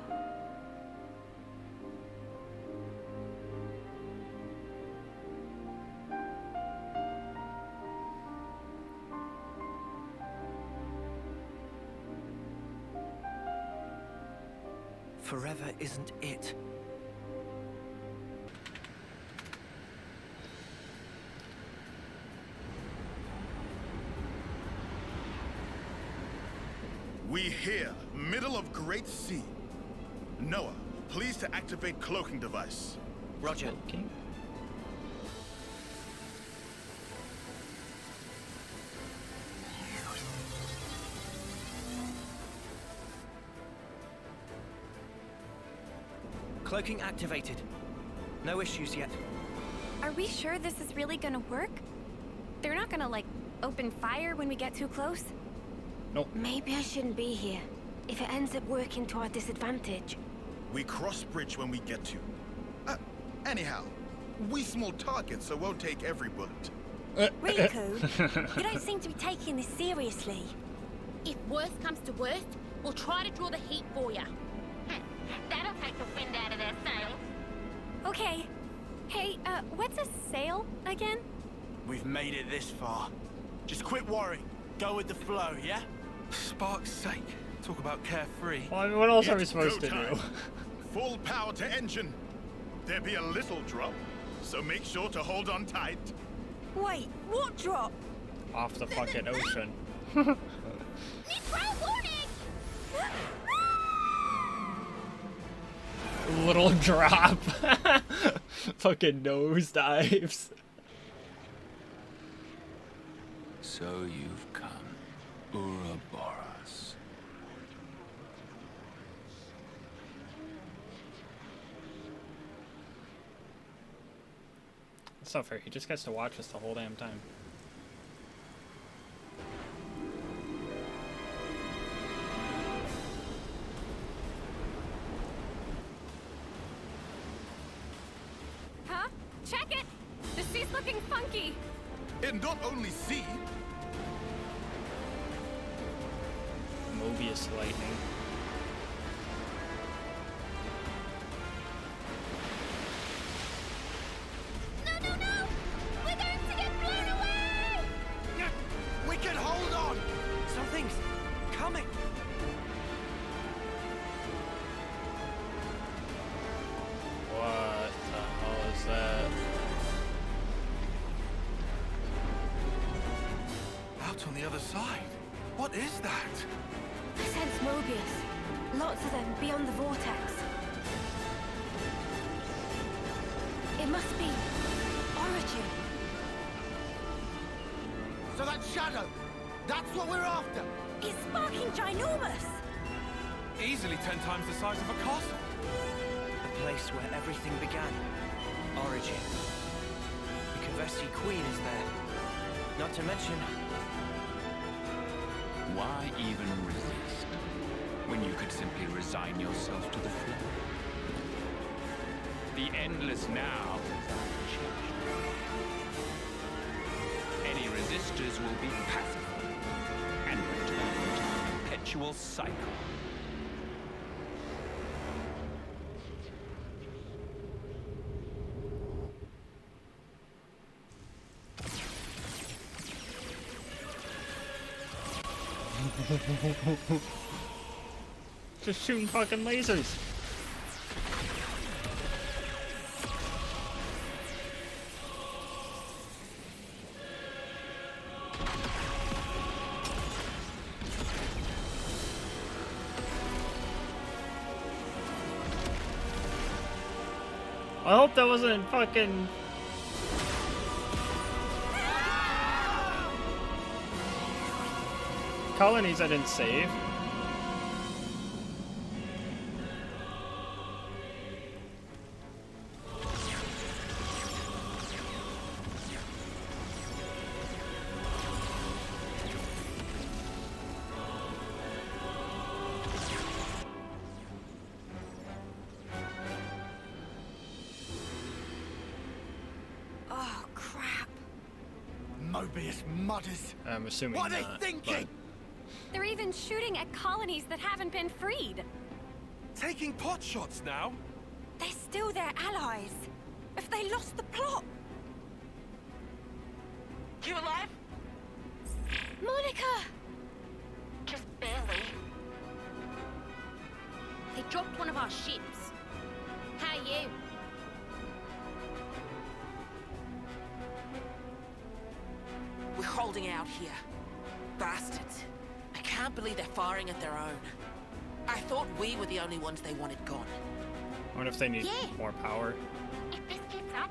Forever isn't it. We here, middle of Great Sea. Noah, please to activate cloaking device. Roger. Okay. Cloaking activated. No issues yet. Are we sure this is really gonna work? They're not gonna, like, open fire when we get too close? Nope. Maybe I shouldn't be here, if it ends up working to our disadvantage. We cross bridge when we get to. Anyhow, we small targets, so won't take every bullet. Riku, you don't seem to be taking this seriously. If worst comes to worst, we'll try to draw the heat for you. That'll take the wind out of their sails. Okay. Hey, what's a sail again? We've made it this far. Just quit worrying. Go with the flow, yeah? Spark's sake. Talk about carefree. Well, I mean, what else are we It's supposed go to time. do? Full power to engine. There be a little drop, so make sure to hold on tight. Wait, what drop? Off the fucking ocean. Little drop. Fucking nosedives. So you've come, Ouroboros. That's not fair. He just gets to watch us the whole damn time. Huh? Check it! The sea's looking funky! And not only sea. Mobius lightning. No, no, no! We're going to get blown away! We can hold on! Something's coming! What the hell is that? Out on the other side. What is that? I sense Mobius. Lots of them beyond the vortex. It must be Origin. So that shadow, that's what we're after! It's sparking ginormous! Easily 10 times the size of a castle. The place where everything began. Origin. The Kavesi Queen is there. Not to mention... Why even resist, when you could simply resign yourself to the flow? The endless now is unchanged. Any resistors will be pacified and return to the perpetual cycle. Just shooting fucking lasers. I hope that wasn't fucking... colonies I didn't save. Oh, crap. Mobius mutters. I'm assuming What are not, they thinking? They're even shooting at colonies that haven't been freed. Taking pot shots now? They're still their allies. If they lost the plot... You alive? Monica! Just barely. They dropped one of our ships. How are you? We're holding out here. Bastards. I can't believe they're firing at their own. I thought we were the only ones they wanted gone. I wonder if they need more power. If this keeps up,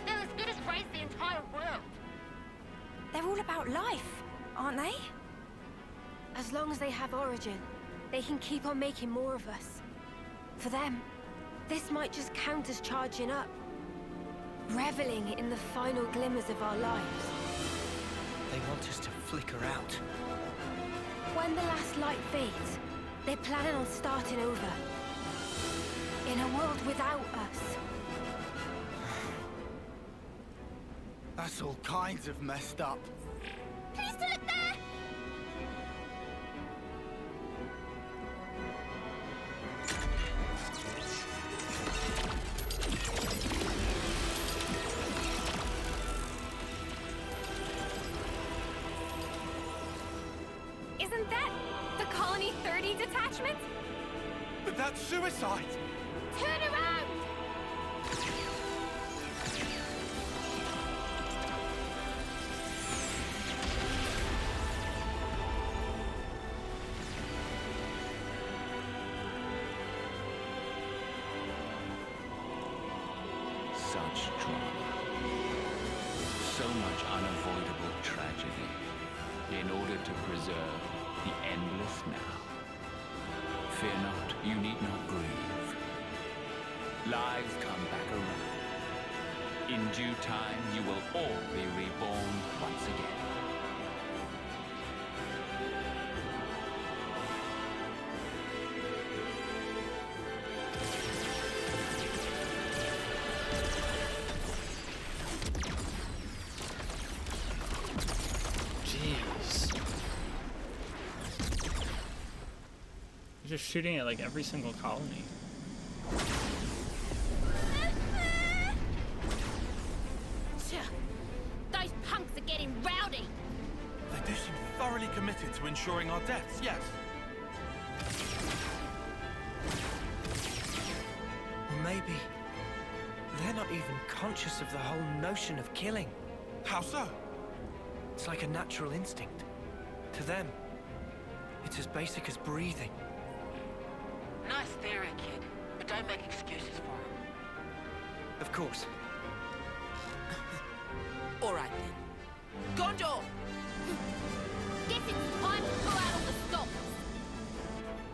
they'll as good as raise the entire world. They're all about life, aren't they? As long as they have Origin, they can keep on making more of us. For them, this might just count as charging up. Reveling in the final glimmers of our lives. They want us to flicker out. When the last light fades, they're planning on starting over. In a world without us. That's all kinds of messed up. Can you still look there? Isn't that the Colony 30 detachment? But that's suicide! Turn around! Such drama. So much unavoidable tragedy. In order to preserve the endless now. Fear not, you need not grieve. Lives come back around. In due time, you will all be reborn once again. Jeez. They're just shooting at like every single colony. Those punks are getting rowdy. They do seem thoroughly committed to ensuring our deaths, yes. Or maybe they're not even conscious of the whole notion of killing. How so? It's like a natural instinct. To them, it's as basic as breathing. Nice theory, kid. But don't make excuses for him. Of course. All right then. Gondor! Guess it's time to pull out all the stops.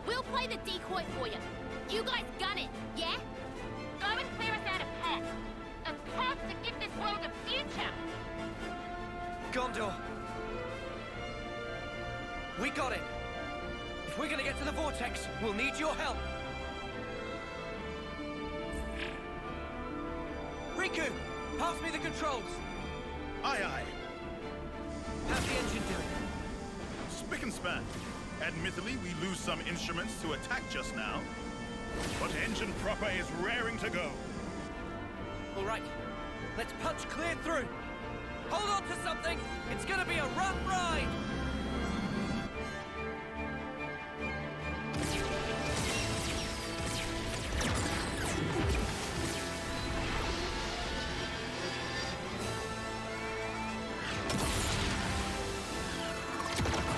We'll play the decoy for you. You guys gun it, yeah? Go and clear us out a path. A path to give this world a future. Gondor! We got it! If we're gonna get to the Vortex, we'll need your help! Riku! Pass me the controls! Aye, aye. How's the engine doing? Spick and span. Admittedly, we lose some instruments to attack just now. But engine proper is raring to go. All right, let's punch clear through. Hold on to something. It's gonna be a rough ride.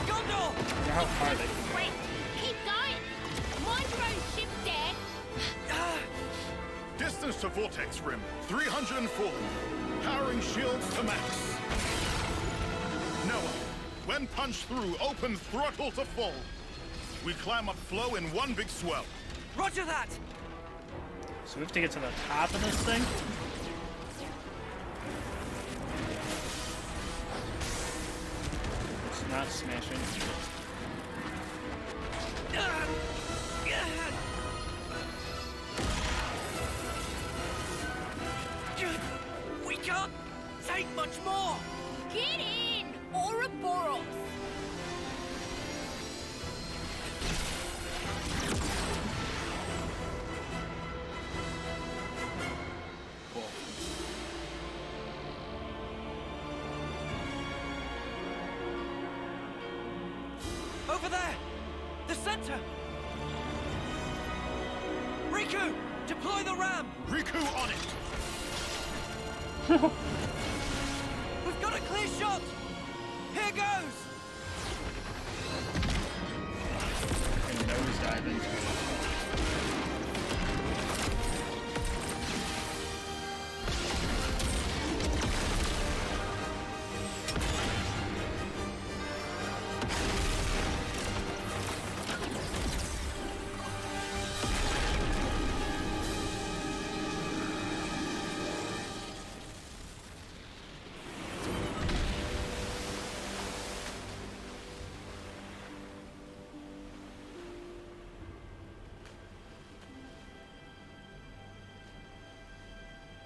Gondor! How far they Great. Keep going. Mind your own ship, Dad. Distance to Vortex Rim. 340. Powering shields to max. Noah, when punched through, open throttle to full. We climb up flow in one big swell. Roger that! So we have to get to the top of this thing? It's not smashing. We can't take much more! Get in, Ouroboros! Over there! The center! Riku! Deploy the ram! Riku on it! We've got a clear shot! Here goes! And nosedive into it.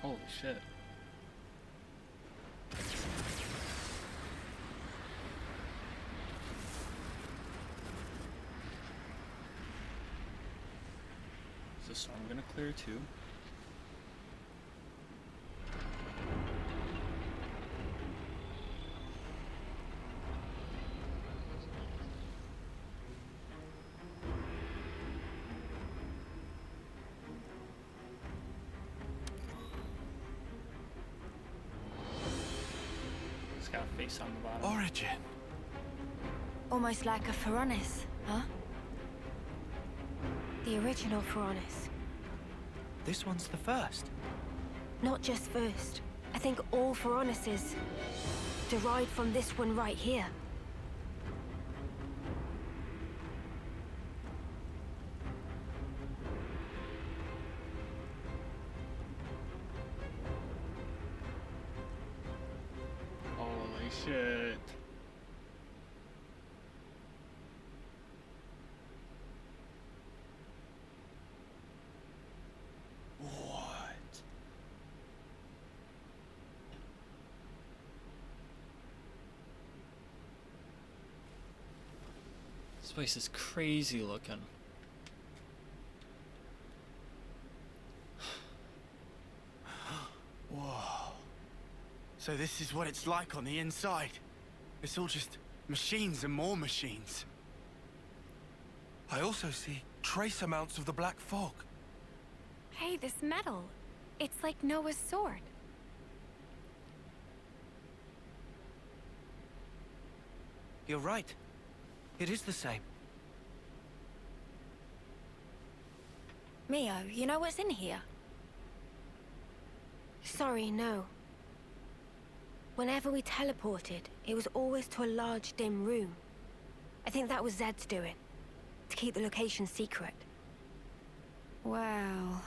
Holy shit. Is this one gonna clear too? It's got a face on the bottom. Origin. Almost like a Pharaonis, huh? The original Pharaonis. This one's the first. Not just first. I think all Pharaonises derived from this one right here. Holy shit. What? This place is crazy looking. Whoa. So this is what it's like on the inside. It's all just machines and more machines. I also see trace amounts of the black fog. Hey, this metal. It's like Noah's sword. You're right. It is the same. Mio, you know what's in here? Sorry, no. Whenever we teleported, it was always to a large, dim room. I think that was Zed's doing, to keep the location secret. Well,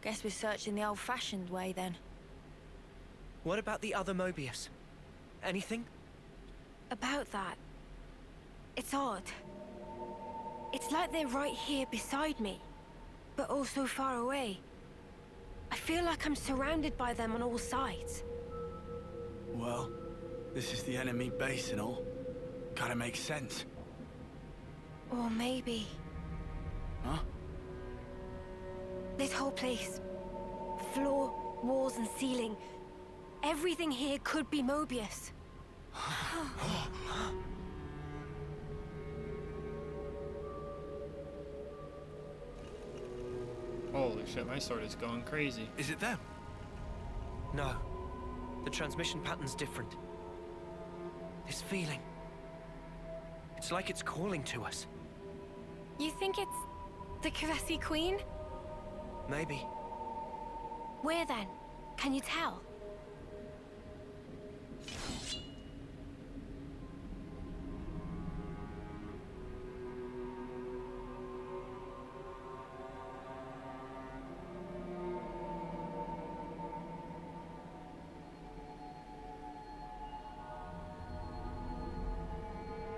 guess we're searching the old-fashioned way then. What about the other Mobius? Anything? About that, it's odd. It's like they're right here beside me, but also far away. I feel like I'm surrounded by them on all sides. Well, this is the enemy base and all. Kinda makes sense. Or maybe... Huh? This whole place. Floor, walls and ceiling. Everything here could be Mobius. Holy shit, my sword is going crazy. Is it them? No. The transmission pattern's different. This feeling. It's like it's calling to us. You think it's the Kavesi Queen? Maybe. Where then? Can you tell?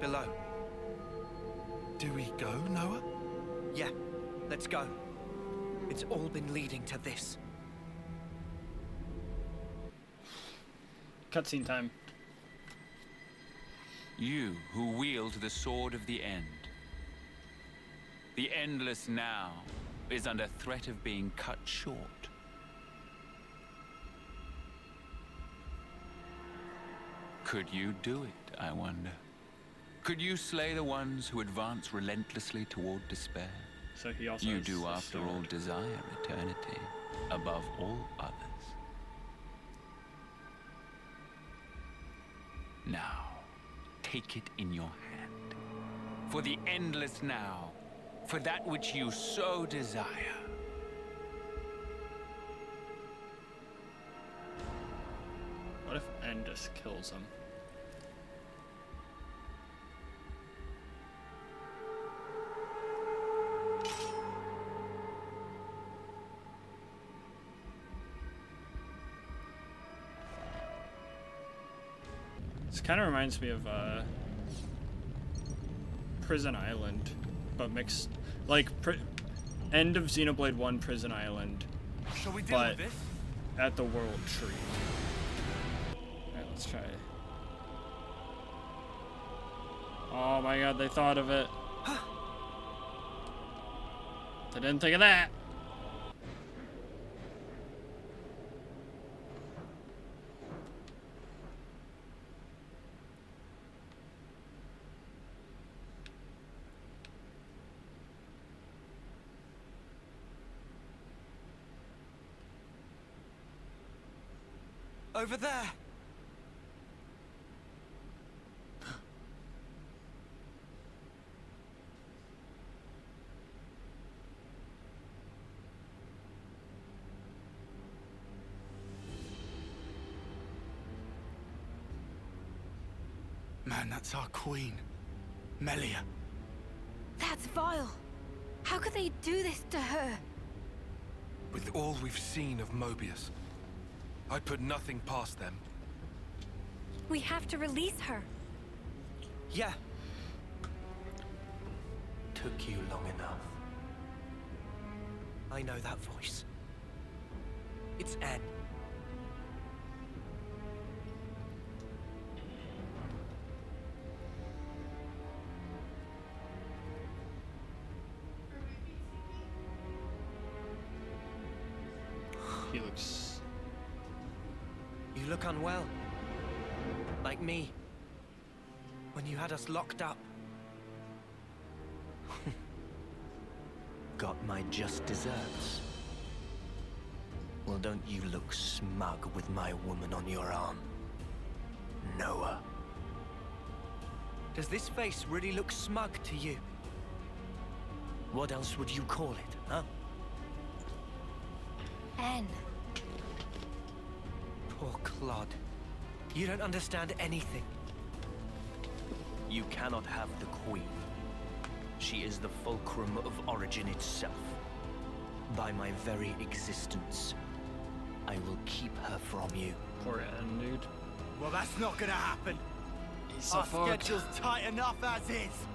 Below. Do we go, Noah? Yeah, let's go. It's all been leading to this. Cutscene time. You who wield the sword of the end. The endless now is under threat of being cut short. Could you do it, I wonder? Could you slay the ones who advance relentlessly toward despair? So he also You has do, a after sword. all, desire eternity above all others. Now, take it in your hand. For the endless now, for that which you so desire. What if Endus kills him? This kind of reminds me of Prison Island, but mixed, like end of Xenoblade 1 Prison Island, Shall we deal but with this? at the World Tree. Alright, let's try. Oh my god, they thought of it. They didn't think of that. Over there! Man, that's our queen. Melia. That's vile. How could they do this to her? With all we've seen of Mobius, I'd put nothing past them. We have to release her. Yeah. Took you long enough. I know that voice. It's N. He looks... You look unwell. Like me. When you had us locked up. Got my just desserts. Well, don't you look smug with my woman on your arm. Noah. Does this face really look smug to you? What else would you call it, huh? N. Poor Clod. You don't understand anything. You cannot have the Queen. She is the fulcrum of Origin itself. By my very existence, I will keep her from you. Poor N, dude. Well, that's not gonna happen. He's so Our fucked. schedule's tight enough as is.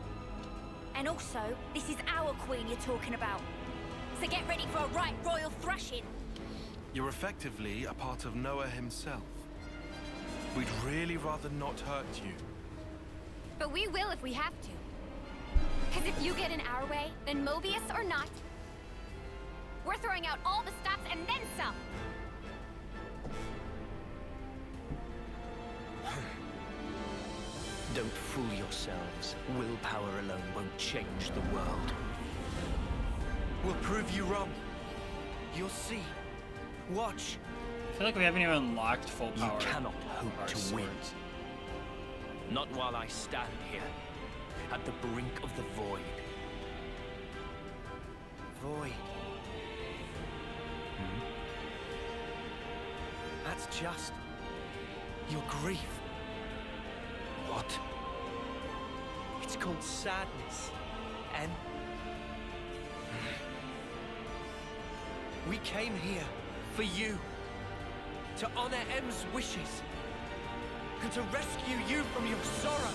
And also, this is our queen you're talking about. So get ready for a right royal thrashing. You're effectively a part of Noah himself. We'd really rather not hurt you. But we will if we have to. Because if you get in our way, then Mobius or not, we're throwing out all the stops and then some. Don't fool yourselves. Willpower alone won't change the world. We'll prove you wrong. You'll see. Watch. I feel like we haven't even unlocked full power. You cannot hope of our to win. swords. Not while I stand here, at the brink of the void. Void. That's just your grief. What? It's called sadness, Em. We came here for you, to honor Em's wishes, and to rescue you from your sorrow.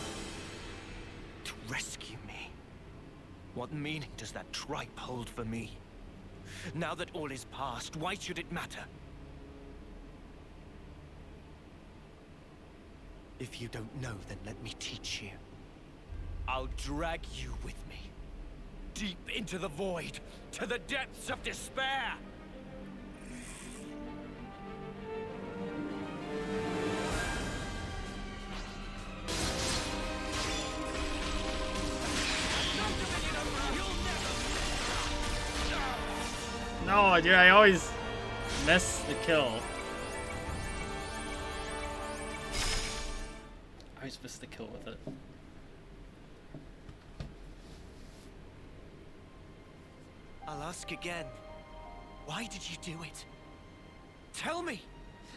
To rescue me? What meaning does that tripe hold for me? Now that all is past, why should it matter? If you don't know, then let me teach you. I'll drag you with me. Deep into the void, to the depths of despair! No, dude, I always miss the kill. I always miss the kill with it. I'll ask again. Why did you do it? Tell me!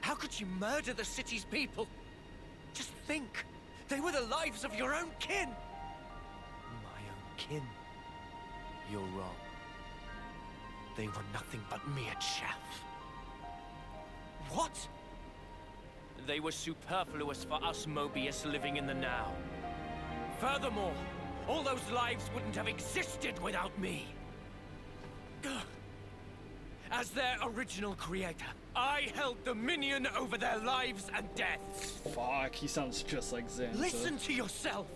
How could you murder the city's people? Just think! They were the lives of your own kin! My own kin? You're wrong. They were nothing but mere chaff. What? They were superfluous for us Mobius living in the now. Furthermore, all those lives wouldn't have existed without me. As their original creator, I held dominion over their lives and deaths. Fuck, he sounds just like Zen. Listen to yourself!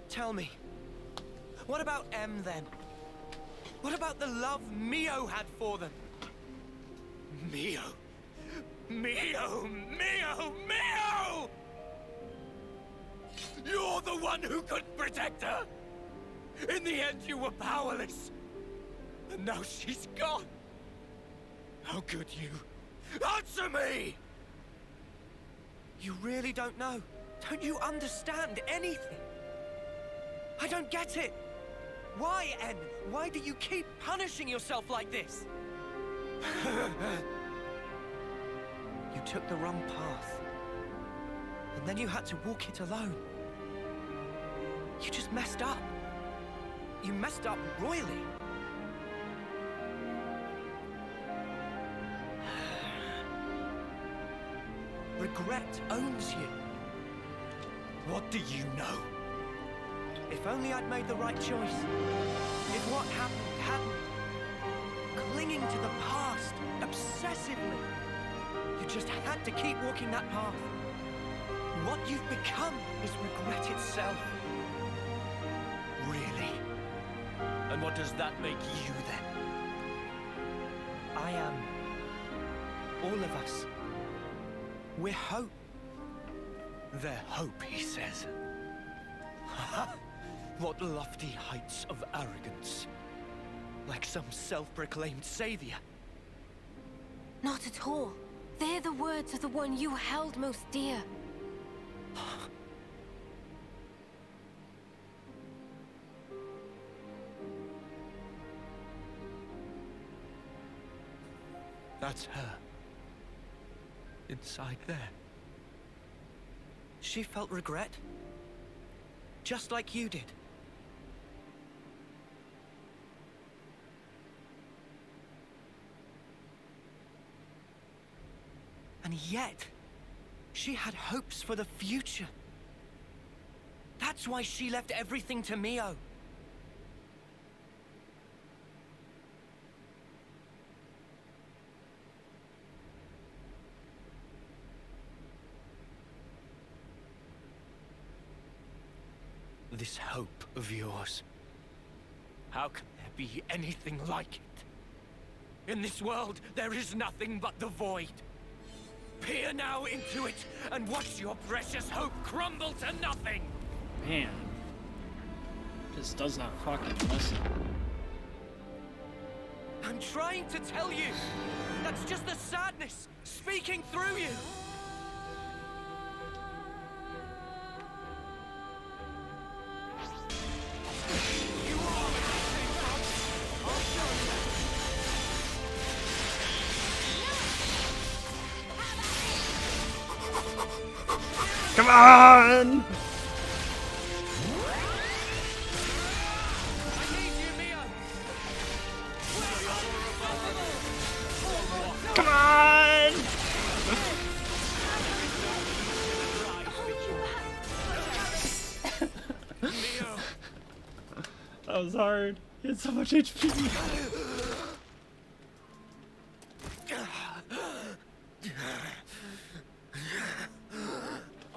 Tell me, what about M then? What about the love Mio had for them? Mio! Mio! Mio! Mio! You're the one who couldn't protect her! In the end, you were powerless. And now she's gone. How could you? Answer me! You really don't know? Don't you understand anything? I don't get it. Why, En? Why do you keep punishing yourself like this? You took the wrong path. And then you had to walk it alone. You just messed up. You messed up royally. Regret owns you. What do you know? If only I'd made the right choice. If what happened hadn't. Clinging to the past, obsessively. You just had to keep walking that path. What you've become is regret itself. Really? And what does that make you then? I am. All of us. We're hope. They're hope, he says. What lofty heights of arrogance. Like some self-proclaimed savior. Not at all. They're the words of the one you held most dear. That's her. Inside there. She felt regret. Just like you did. And yet, she had hopes for the future. That's why she left everything to Mio. This hope of yours. How can there be anything like it? In this world, there is nothing but the void. Peer now into it, and watch your precious hope crumble to nothing! Man. Just does not fucking listen. I'm trying to tell you! That's just the sadness speaking through you! Come on! Come on! That was hard. He had so much HP.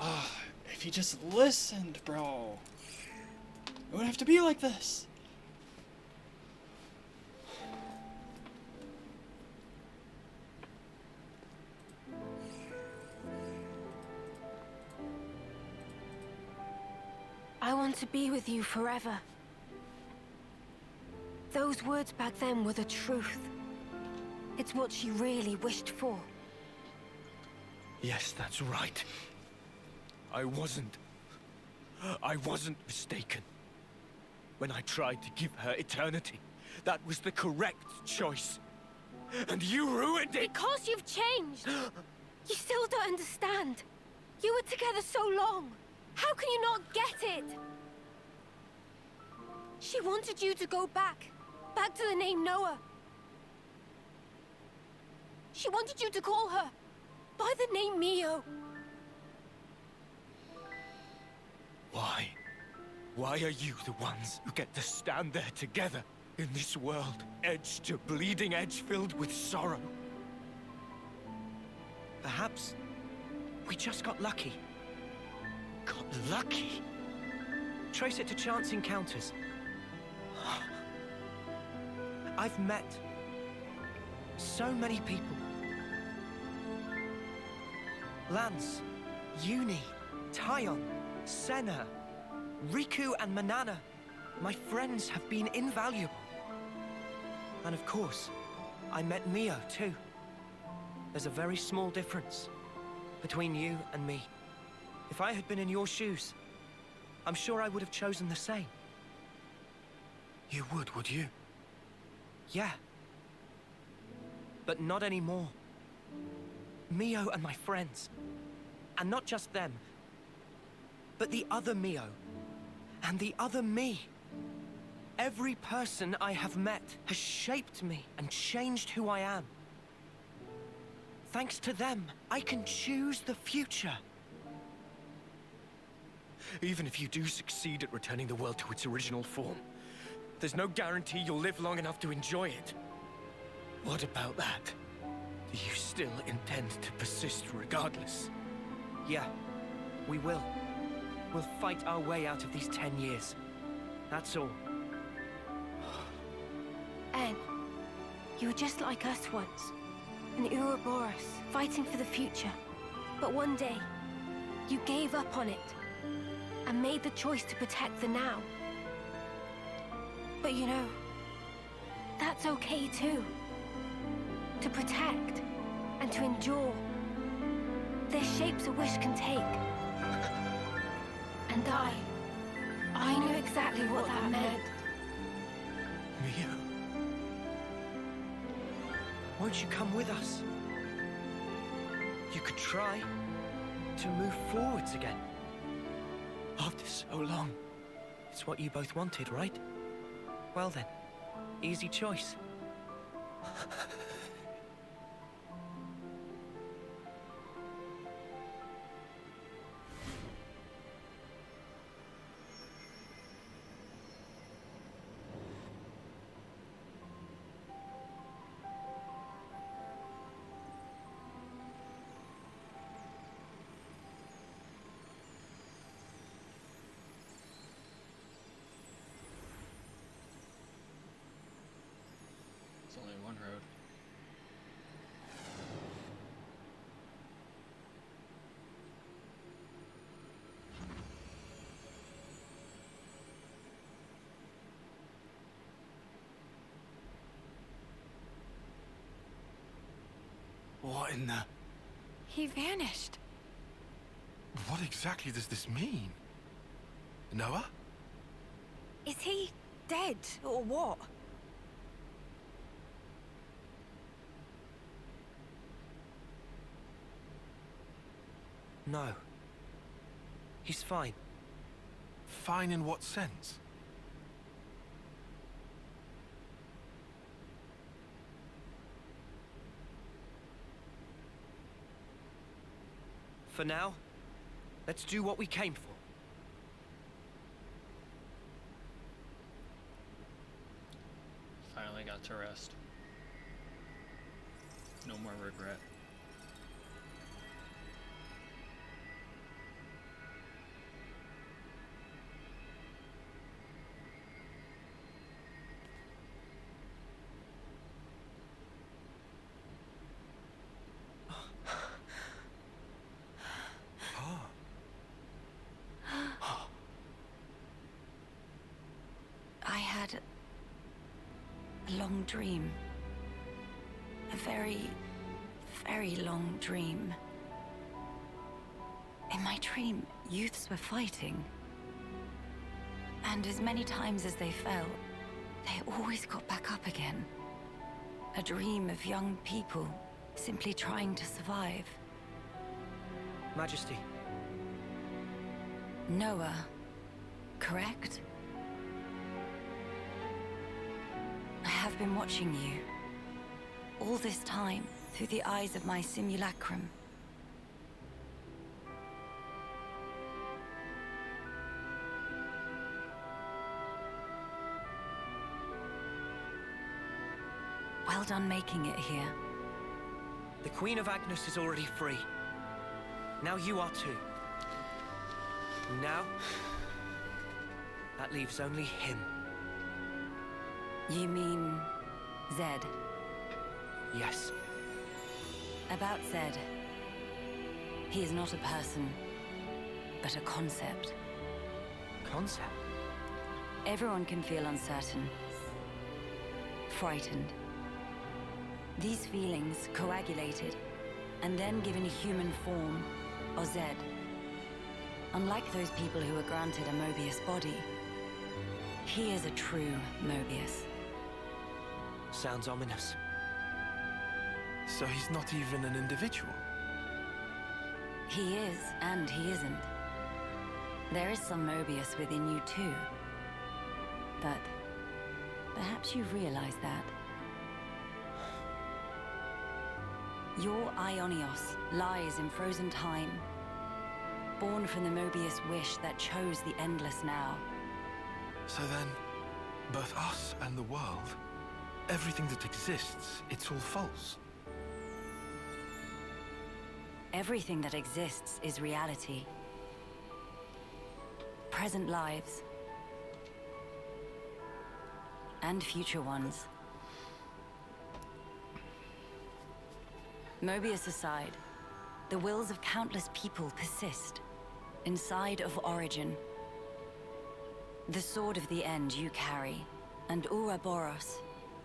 Oh, if he just listened, bro. It wouldn't have to be like this. I want to be with you forever. Those words back then were the truth. It's what she really wished for. Yes, that's right. I wasn't mistaken. When I tried to give her eternity, that was the correct choice. And you ruined it! Because you've changed! You still don't understand. You were together so long. How can you not get it? She wanted you to go back to the name Noah. She wanted you to call her by the name Mio. Why? Why are you the ones who get to stand there together in this world, edge to bleeding edge, filled with sorrow? Perhaps we just got lucky. Got lucky? Trace it to chance encounters. I've met so many people. Lance, Uni, Tyon, Senna, Riku and Manana. My friends have been invaluable. And of course, I met Mio too. There's a very small difference between you and me. If I had been in your shoes, I'm sure I would have chosen the same. You would you? Yeah. But not anymore. Mio and my friends. And not just them, but the other Mio. And the other me. Every person I have met has shaped me and changed who I am. Thanks to them, I can choose the future. Even if you do succeed at returning the world to its original form, there's no guarantee you'll live long enough to enjoy it. What about that? Do you still intend to persist regardless? Yeah, we will. We'll fight our way out of these 10 years. That's all. En, you were just like us once. In Ouroboros, fighting for the future. But one day, you gave up on it. And made the choice to protect the now. But you know, that's okay too. To protect and to endure. They're shapes a wish can take. And I knew exactly what that meant. Mio. Won't you come with us? You could try to move forwards again. After so long. It's what you both wanted, right? Well then, easy choice. It's only one road. What in the... He vanished. What exactly does this mean? Noah? Is he dead or what? No. He's fine. Fine in what sense? For now, let's do what we came for. Finally got to rest. No more regret. I had a long dream. A very, very long dream. In my dream, youths were fighting. And as many times as they fell, they always got back up again. A dream of young people simply trying to survive. Majesty. Noah, correct? I have been watching you. All this time, through the eyes of my simulacrum. Well done making it here. The Queen of Agnes is already free. Now you are too. Now, that leaves only him. You mean Zed? Yes. About Zed. He is not a person, but a concept. Concept? Everyone can feel uncertain, frightened. These feelings coagulated and then given a human form, or Zed. Unlike those people who were granted a Mobius body, he is a true Mobius. Sounds ominous. So he's not even an individual? He is, and he isn't. There is some Mobius within you too. But perhaps you've realized that. Your Ionios lies in frozen time, born from the Mobius wish that chose the endless now. So then, both us and the world, everything that exists, it's all false. Everything that exists is reality. Present lives. And future ones. Mobius aside, the wills of countless people persist, inside of Origin. The sword of the end you carry, and Ouroboros,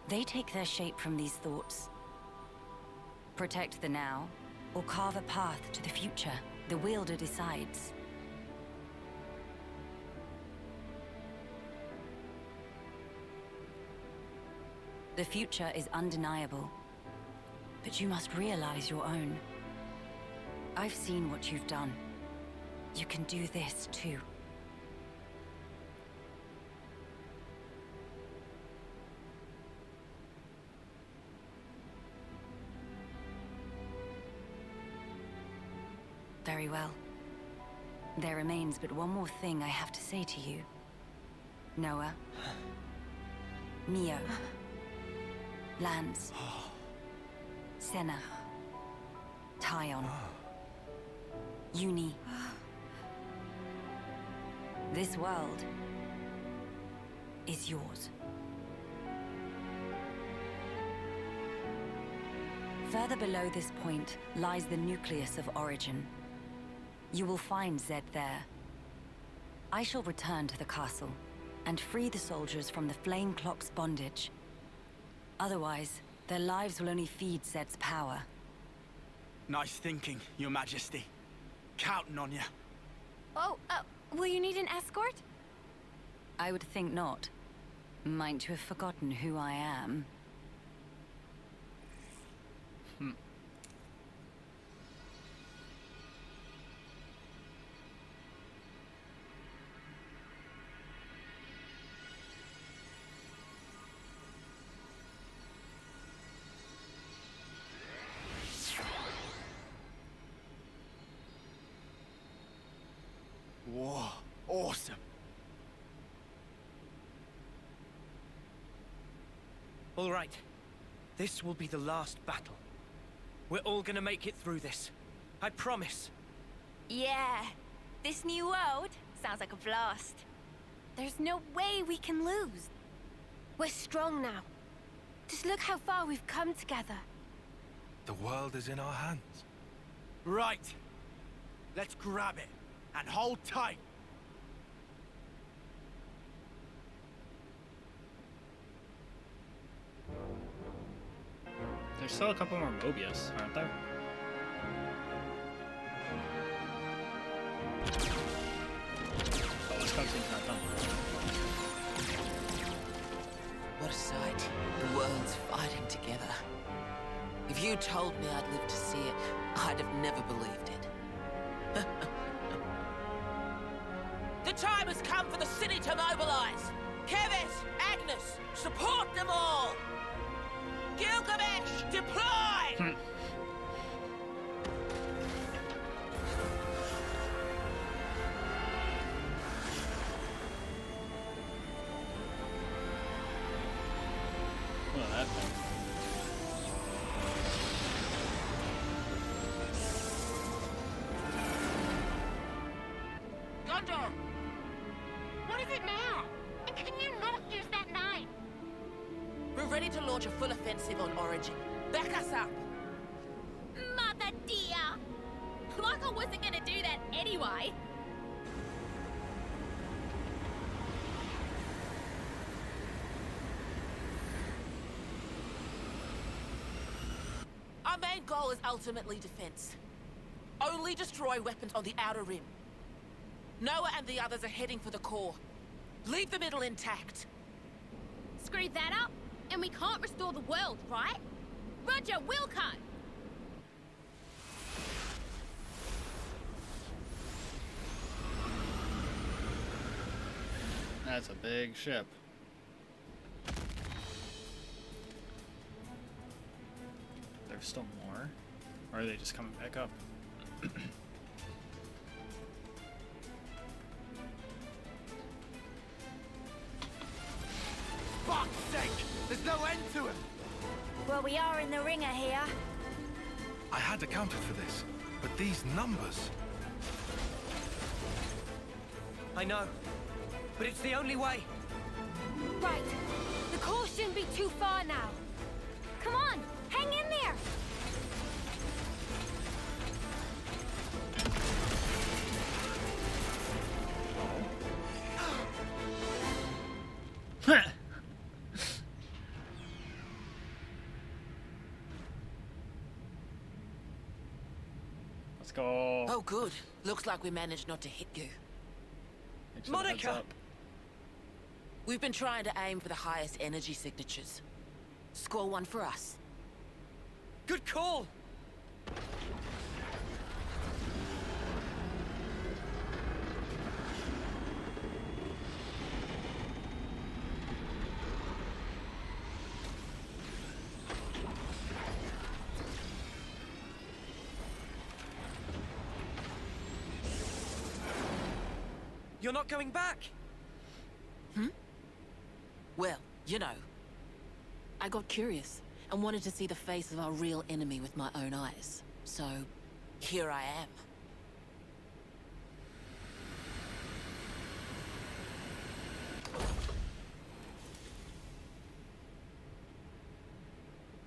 they take their shape from these thoughts. Protect the now, or carve a path to the future, the wielder decides. The future is undeniable, but you must realize your own. I've seen what you've done. You can do this too. Very well. There remains but one more thing I have to say to you. Noah. Mio. Lance. Senna. Tyon. Uni. This world is yours. Further below this point lies the nucleus of Origin. You will find Zed there. I shall return to the castle and free the soldiers from the Flame Clock's bondage. Otherwise, their lives will only feed Zed's power. Nice thinking, Your Majesty. Counting on you. Oh, will you need an escort? I would think not. Might you have forgotten who I am? Whoa, awesome. All right. This will be the last battle. We're all gonna make it through this. I promise. Yeah, this new world sounds like a blast. There's no way we can lose. We're strong now. Just look how far we've come together. The world is in our hands. Right. Let's grab it and hold tight. There's still a couple more Mobius, aren't there? Oh, this cutscene's not done. What a sight. The world's fighting together. If you told me I'd live to see it, I'd have never believed it. The time has come for the city to mobilize. Keves, Agnes, support them all! Gilgamesh, deploy! Look at that thing. Gondor! What is it now? And can you not use that name? We're ready to launch a full offensive on Origin. Back us up! Mother dear! Like I wasn't gonna do that anyway. Our main goal is ultimately defense. Only destroy weapons on the outer rim. Noah and the others are heading for the core. Leave the middle intact. Screw that up, and we can't restore the world, right? Roger, Wilco! That's a big ship. There's still more? Or are they just coming back up? Fuck's sake! There's no end to him! Well, we are in the ringer here. I had accounted for this, but these numbers... I know. But it's the only way. Right. The core shouldn't be too far now. Come on, hang in there! Let's go. Oh, good. Looks like we managed not to hit you. Thanks for the heads Monica! up. We've been trying to aim for the highest energy signatures. Score one for us. Good call! You're not going back? Well, you know. I got curious and wanted to see the face of our real enemy with my own eyes. So, here I am.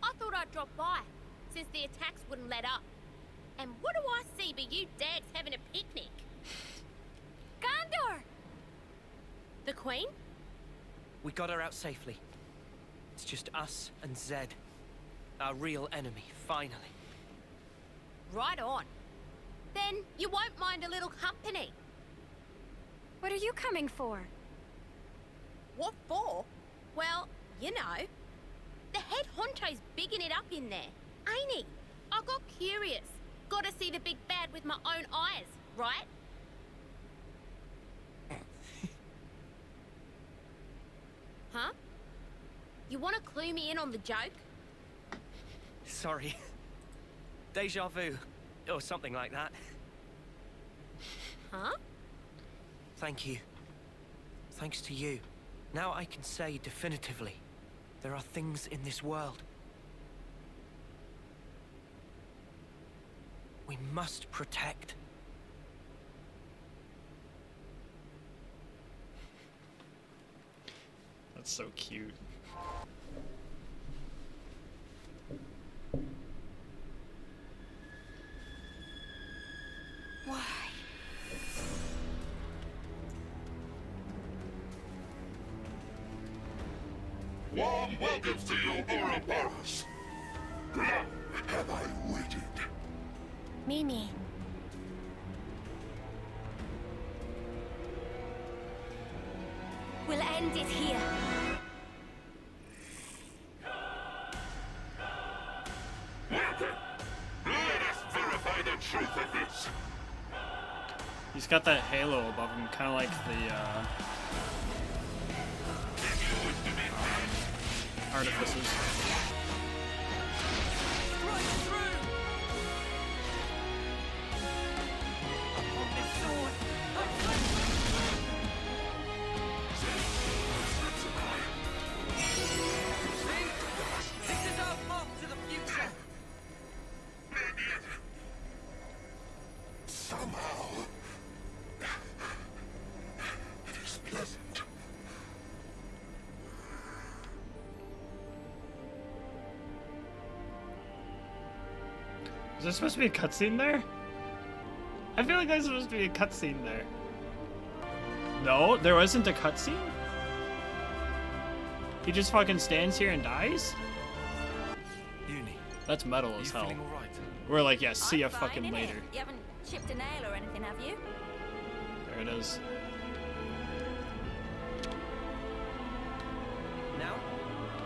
I thought I'd drop by, since the attacks wouldn't let up. And what do I see but you dags having a picnic? Gondor! The Queen? We got her out safely. It's just us and Zed. Our real enemy, finally. Right on. Then you won't mind a little company. What are you coming for? What for? Well, you know. The head honcho's bigging it up in there, ain't he? I got curious. Gotta see the big bad with my own eyes, right? Huh? You wanna clue me in on the joke? Sorry. Deja vu. Or something like that. Huh? Thank you. Thanks to you. Now I can say definitively, there are things in this world we must protect. That's so cute. Why? Warm welcomes to you, Ouroboros. Long have I waited. Mimi. We'll end it here. Welcome. Let us verify the truth of this. He's got that halo above him, kind of like the artificers. Somehow, it is pleasant. Is there supposed to be a cutscene there? I feel like there's supposed to be a cutscene there. No, there wasn't a cutscene? He just fucking stands here and dies? Uni. That's metal as You hell. feeling all right? We're like, yeah, see ya I'm fine, fucking innit? later. You haven't chipped a nail or anything, have you? There it is. Now,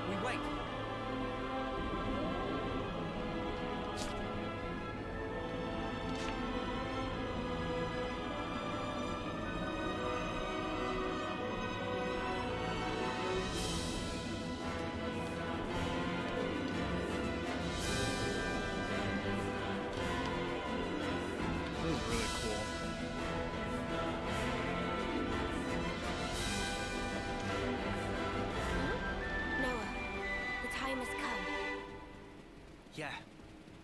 we wait. This is really cool. Noah, the time has come. Yeah,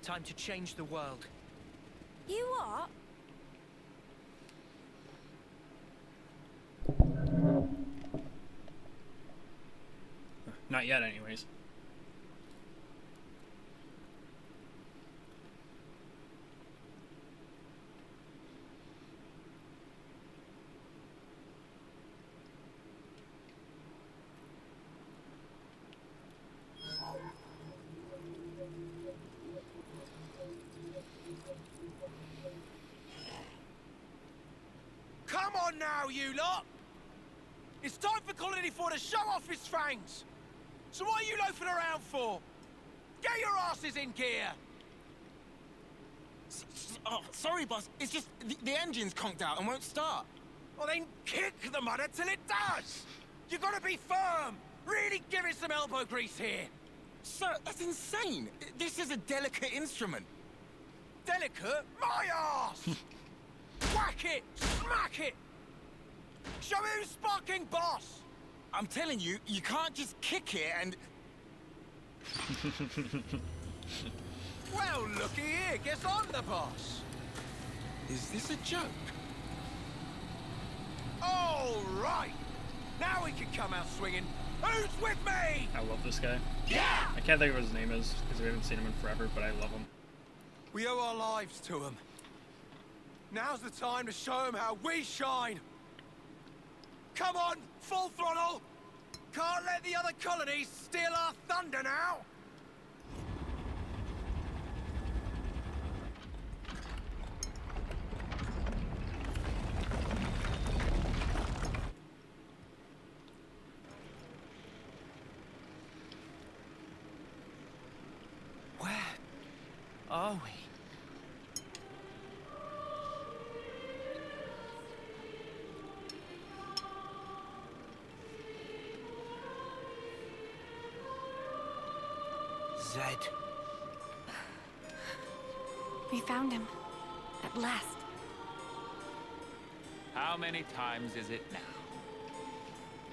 time to change the world. You what? Not yet, anyways. Come on now, you lot! It's time for Colony 4 to show off his fangs! So what are you loafing around for? Get your asses in gear! Oh, sorry, boss. It's just the engine's conked out and won't start. Well then kick the mudder till it does! You gotta be firm! Really give it some elbow grease here! Sir, that's insane. This is a delicate instrument. Delicate? My arse! Whack it! Smack it! Show me who's sparking boss! I'm telling you, you can't just kick it and... Well, looky here, guess I'm the boss! Is this a joke? All right! Now we can come out swinging. Who's with me? I love this guy. Yeah! I can't think of what his name is, because we haven't seen him in forever, but I love him. We owe our lives to him. Now's the time to show him how we shine. Come on, full throttle! Can't let the other colonies steal our thunder now! Where are we? Zed. We found him. At last. How many times is it now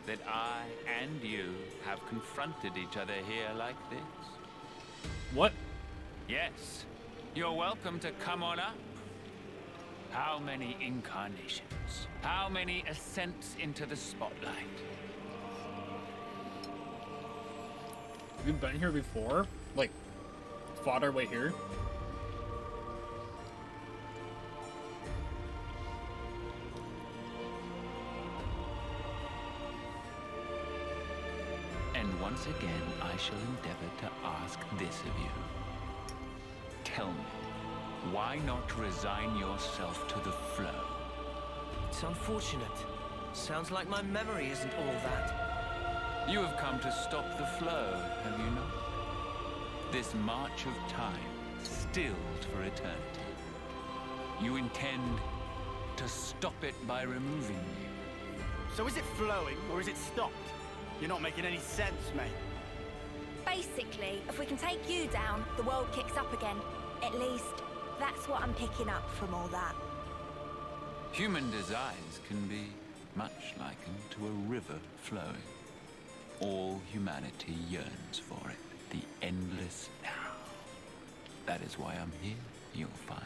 that I and you have confronted each other here like this? What? Yes. You're welcome to come on up. How many incarnations? How many ascents into the spotlight? Have you been here before? Like, fought our way here? And once again, I shall endeavor to ask this of you. Tell me, why not resign yourself to the flow? It's unfortunate. Sounds like my memory isn't all that. You have come to stop the flow, have you not? This march of time, stilled for eternity. You intend to stop it by removing me. So is it flowing, or is it stopped? You're not making any sense, mate. Basically, if we can take you down, the world kicks up again. At least, that's what I'm picking up from all that. Human desires can be much likened to a river flowing. All humanity yearns for it, the endless now. That is why I'm here, you'll find.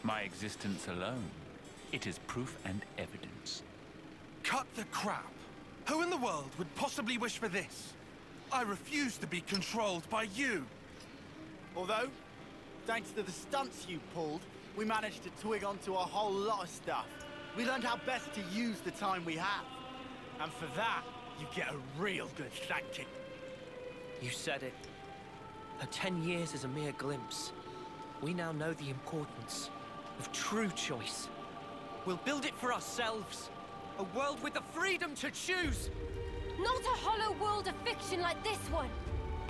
My existence alone, it is proof and evidence. Cut the crap! Who in the world would possibly wish for this? I refuse to be controlled by you! Although, thanks to the stunts you pulled, we managed to twig onto a whole lot of stuff. We learned how best to use the time we have. And for that, you get a real good thanking. You said it. Her 10 years is a mere glimpse. We now know the importance of true choice. We'll build it for ourselves. A world with the freedom to choose! Not a hollow world of fiction like this one!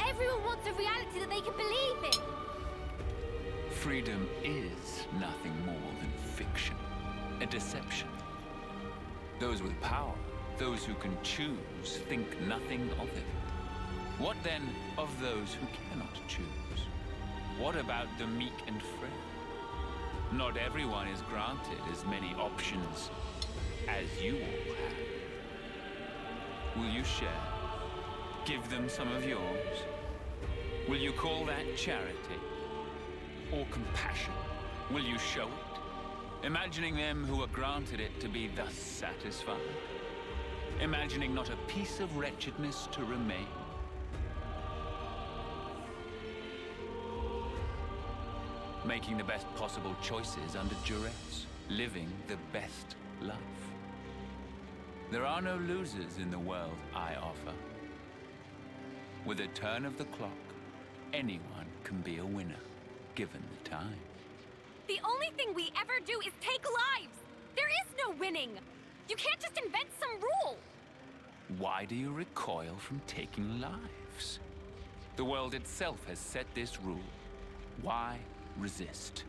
Everyone wants a reality that they can believe in! Freedom is nothing more than fiction, a deception. Those with power, those who can choose, think nothing of it. What then of those who cannot choose? What about the meek and frail? Not everyone is granted as many options as you all have. Will you share? Give them some of yours? Will you call that charity? Or compassion? Will you show it? Imagining them who are granted it to be thus satisfied? Imagining not a piece of wretchedness to remain? Making the best possible choices under duress, living the best life. There are no losers in the world I offer. With a turn of the clock, anyone can be a winner, given the time. The only thing we ever do is take lives! There is no winning! You can't just invent some rule! Why do you recoil from taking lives? The world itself has set this rule. Why resist?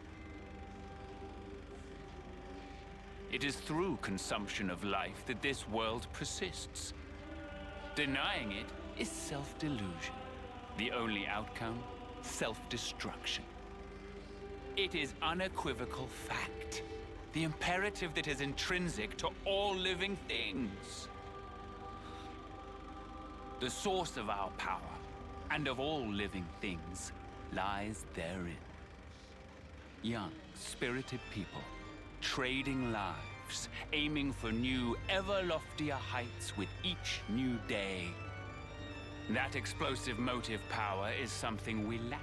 It is through consumption of life that this world persists. Denying it is self-delusion. The only outcome, self-destruction. It is unequivocal fact. The imperative that is intrinsic to all living things. The source of our power, and of all living things, lies therein. Young, spirited people, trading lives, aiming for new, ever loftier heights with each new day. That explosive motive power is something we lack.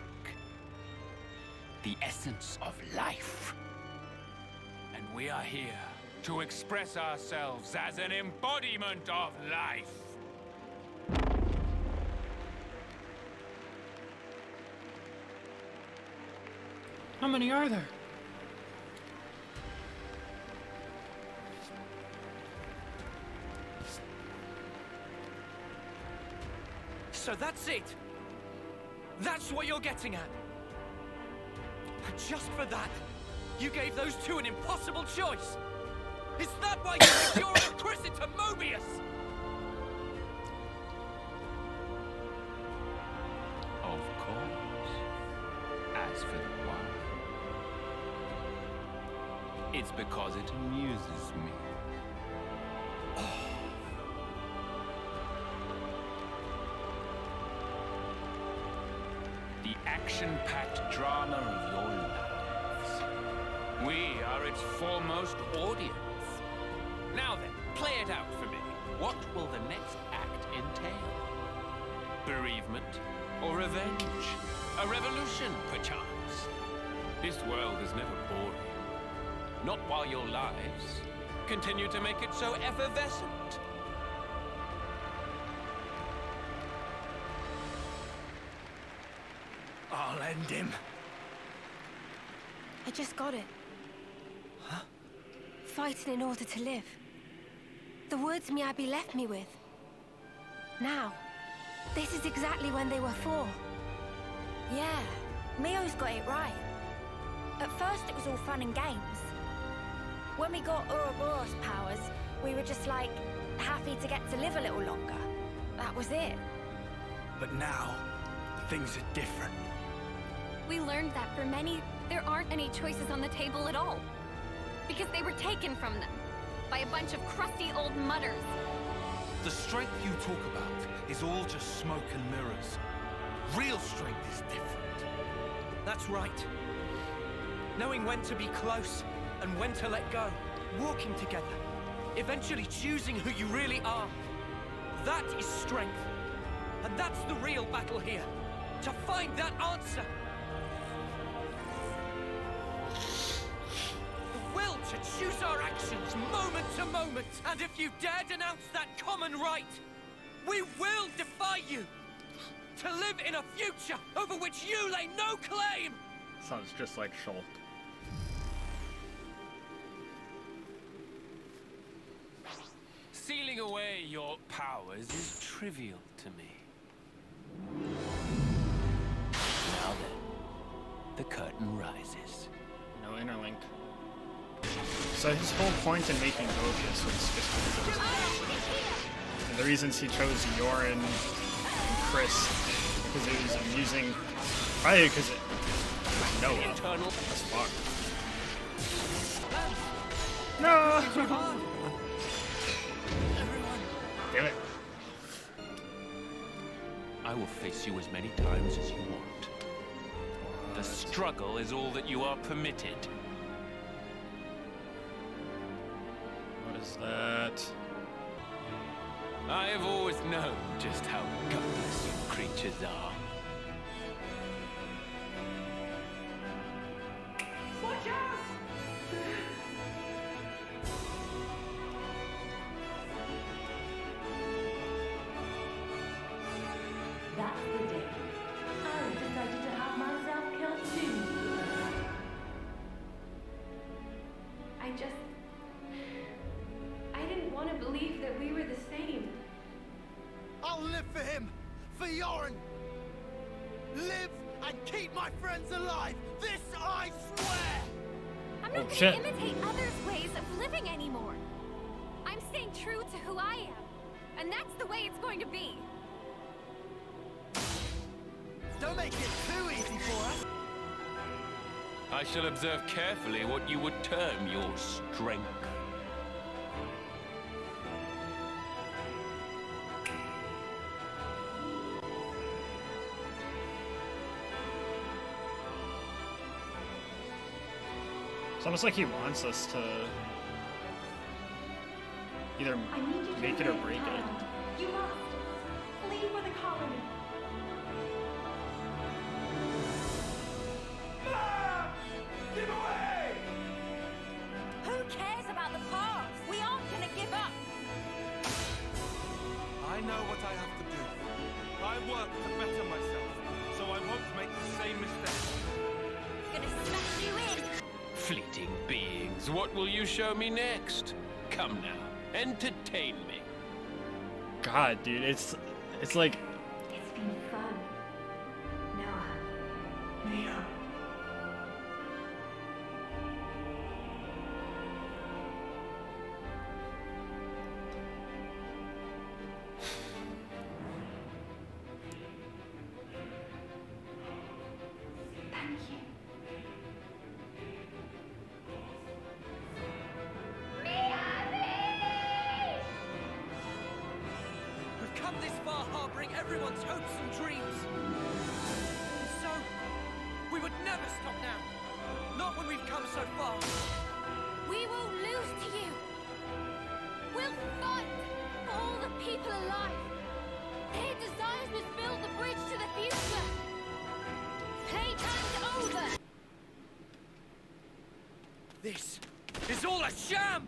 The essence of life. And we are here to express ourselves as an embodiment of life. How many are there? So that's it! That's what you're getting at! And just for that, you gave those two an impossible choice! Is that why you think you're a Christen to Mobius? Of course. As for the why, it's because that amuses me. The action-packed drama of your lives. We are its foremost audience. Now then, play it out for me. What will the next act entail? Bereavement or revenge? A revolution, perchance? This world is never boring. Not while your lives continue to make it so effervescent. I'll end him. I just got it. Huh? Fighting in order to live. The words Miyabi left me with. Now, this is exactly when they were for. Yeah, Mio's got it right. At first it was all fun and games. When we got Ouroboros powers, we were just like, happy to get to live a little longer. That was it. But now, things are different. We learned that for many, there aren't any choices on the table at all. Because they were taken from them by a bunch of crusty old mutters. The strength you talk about is all just smoke and mirrors. Real strength is different. That's right. Knowing when to be close and when to let go. Walking together. Eventually choosing who you really are. That is strength. And that's the real battle here. To find that answer. The will to choose our actions moment to moment. And if you dare denounce that common right, we will defy you. To live in a future over which you lay no claim. Sounds just like Schultz. Sealing away your powers is trivial to me. Now then, the curtain rises. No interlink. So his whole point in making Mobius was just because it was and the reasons he chose Yorin and Chris, because it was amusing. Probably because it was Noah. That's fuck. No! Damn it. I will face you as many times as you want. The struggle is all that you are permitted. What is that? I have always known just how gutless you creatures are. Watch out! That's the day I decided to have myself killed too. I didn't want to believe that we were the same. I'll live for him! For Yorin! Live and keep my friends alive! This I swear! I'm not shit. gonna imitate others' ways of living anymore. I'm staying true to who I am. And that's the way it's going to be. Don't make it too easy for us! I shall observe carefully what you would term your strength. It's almost like he wants us to either make it or break it. You must flee for the colony. Give away! Who cares about the past? We aren't gonna give up. I know what I have to do. I work to better myself, so I won't make the same mistake. Gonna smash you in. Fleeting beings, what will you show me next? Come now, entertain me. God, dude, it's like It's been fun. Noah. Mia. Thank you. come this far harboring everyone's hopes and dreams. And so, we would never stop now. Not when we've come so far. We won't lose to you. We'll fight for all the people alive. Their desires must build the bridge to the future. Playtime's over. This is all a sham!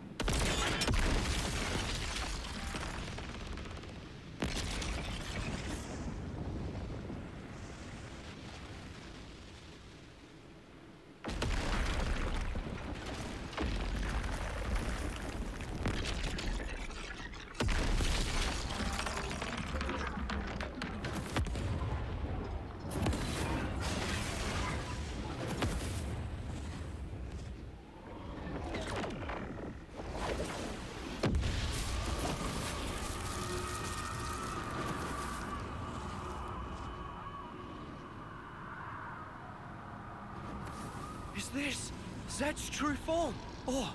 Is this Zed's true form? Or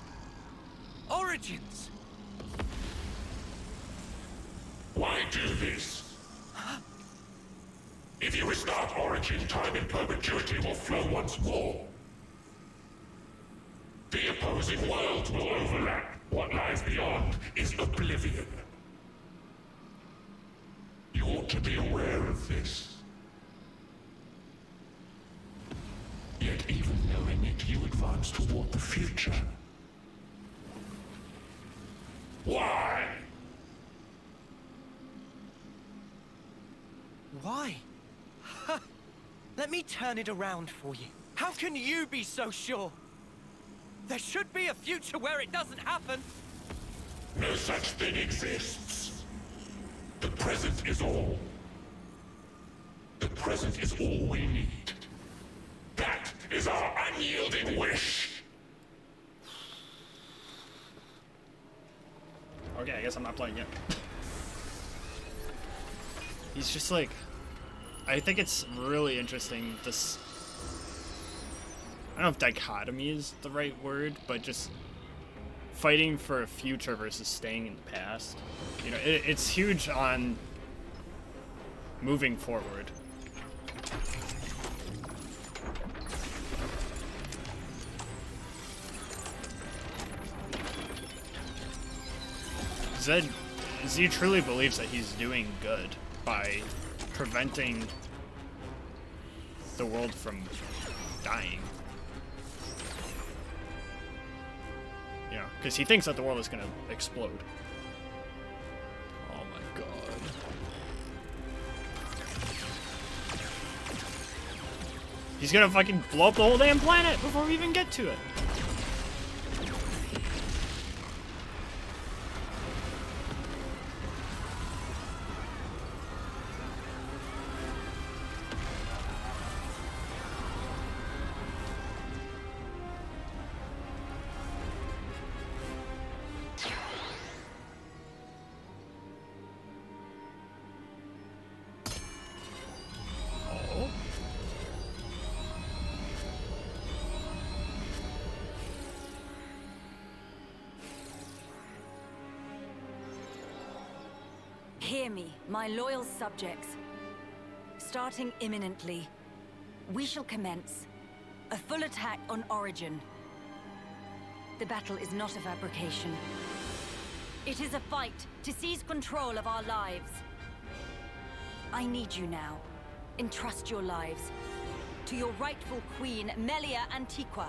origins? Why do this? If you restart Origin, time in perpetuity will flow once more. The opposing worlds will overlap. What lies beyond is oblivion. You ought to be aware of this. Yet even knowing it, you advance toward the future. Why? Why? Ha! Let me turn it around for you. How can you be so sure? There should be a future where it doesn't happen. No such thing exists. The present is all. The present is all we need. That is our unyielding wish. Okay, I guess I'm not playing yet. He's just like, I think it's really interesting, this, I don't know if dichotomy is the right word, but just fighting for a future versus staying in the past. You know, it's huge on moving forward. Zed truly believes that he's doing good by preventing the world from dying. You know, because he thinks that the world is going to explode. Oh my god. He's going to fucking blow up the whole damn planet before we even get to it. Hear me, my loyal subjects. Starting imminently, we shall commence a full attack on Origin. The battle is not a fabrication. It is a fight to seize control of our lives. I need you now. Entrust your lives to your rightful queen, Melia Antiqua.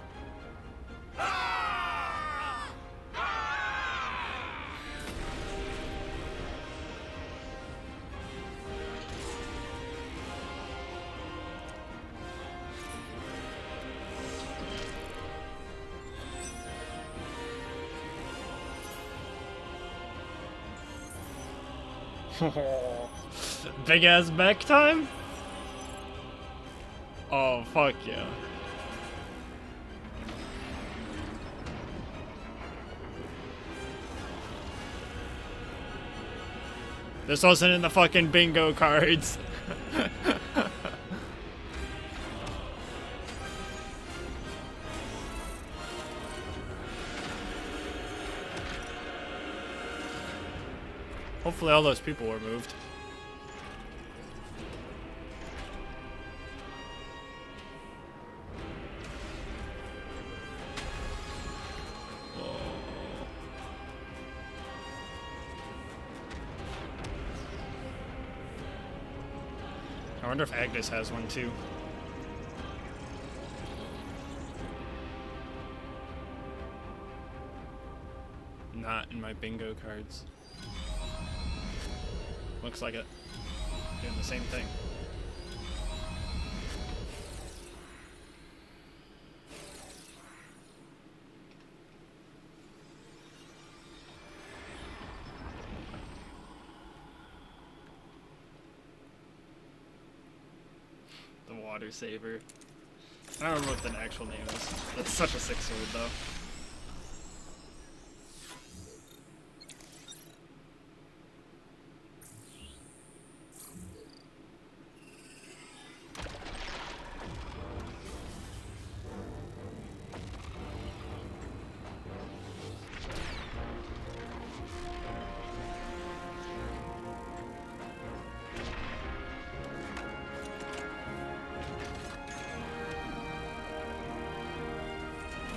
Big ass back time? Oh, fuck yeah. This wasn't in the fucking bingo cards. Hopefully all those people were moved. I wonder if Agnes has one too. Not in my bingo cards. Looks like it. Doing the same thing. The water saver. I don't remember what the actual name is. That's such a sick sword though.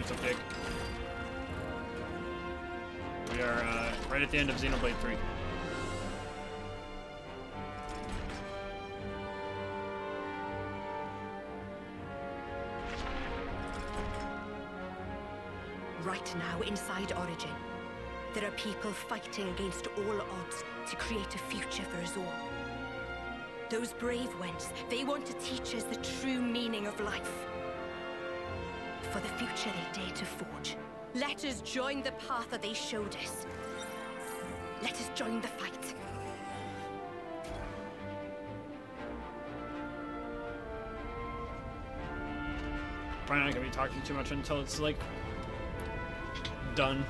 It's a big. We are right at the end of Xenoblade 3. Right now, inside Origin, there are people fighting against all odds to create a future for us all. Those brave ones, they want to teach us the true meaning of life. For the future they dare to forge. Let us join the path that they showed us. Let us join the fight. Probably not gonna be talking too much until it's like done.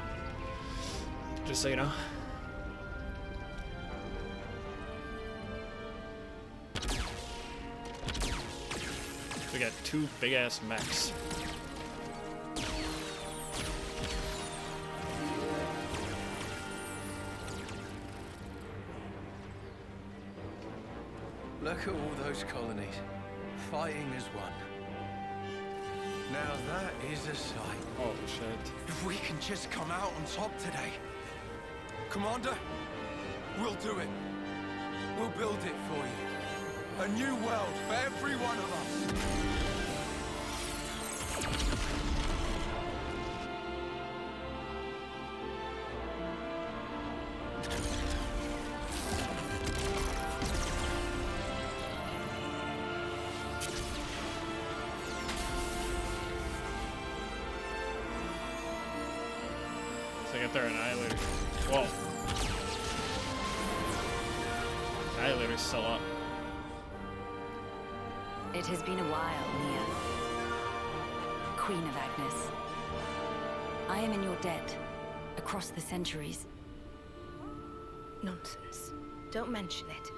Just so you know. We got two big ass mechs. Look at all those colonies, fighting as one. Now that is a sight. Oh shit. If we can just come out on top today. Commander, we'll do it. We'll build it for you. A new world for every one of us. So I got their Annihilator. Whoa. Annihilator's still up. It has been a while, Mia. Queen of Agnes. I am in your debt, across the centuries. Nonsense. Don't mention it.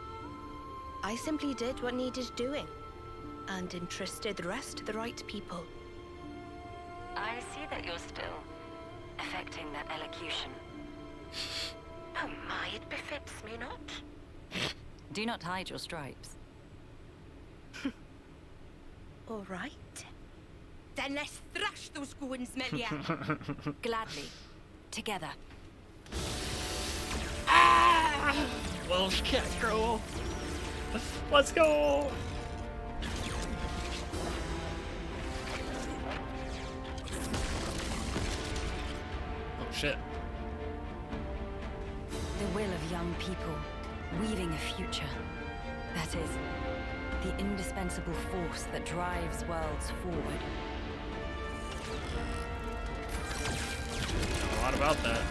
I simply did what needed doing, and entrusted the rest to the right people. I see that you're still affecting that elocution. Oh my, it befits me not. Do not hide your stripes. All right. Then let's thrash those goons, Melia. Gladly. Together. Ah! Well, Scarecrow. Let's go. Oh shit. The will of young people, weaving a future. That is, the indispensable force that drives worlds forward. A lot about that.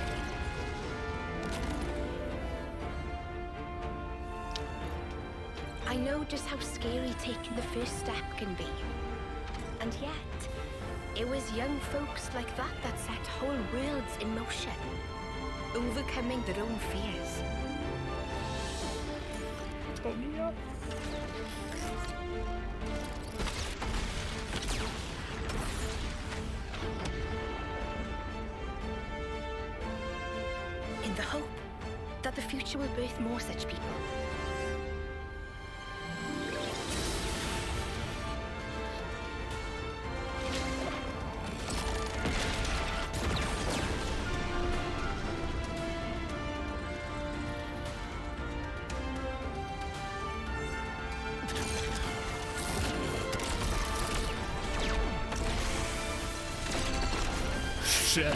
I know just how scary taking the first step can be. And yet, it was young folks like that that set whole worlds in motion, overcoming their own fears. Let's go, Mia. In the hope that the future will birth more such people. shit.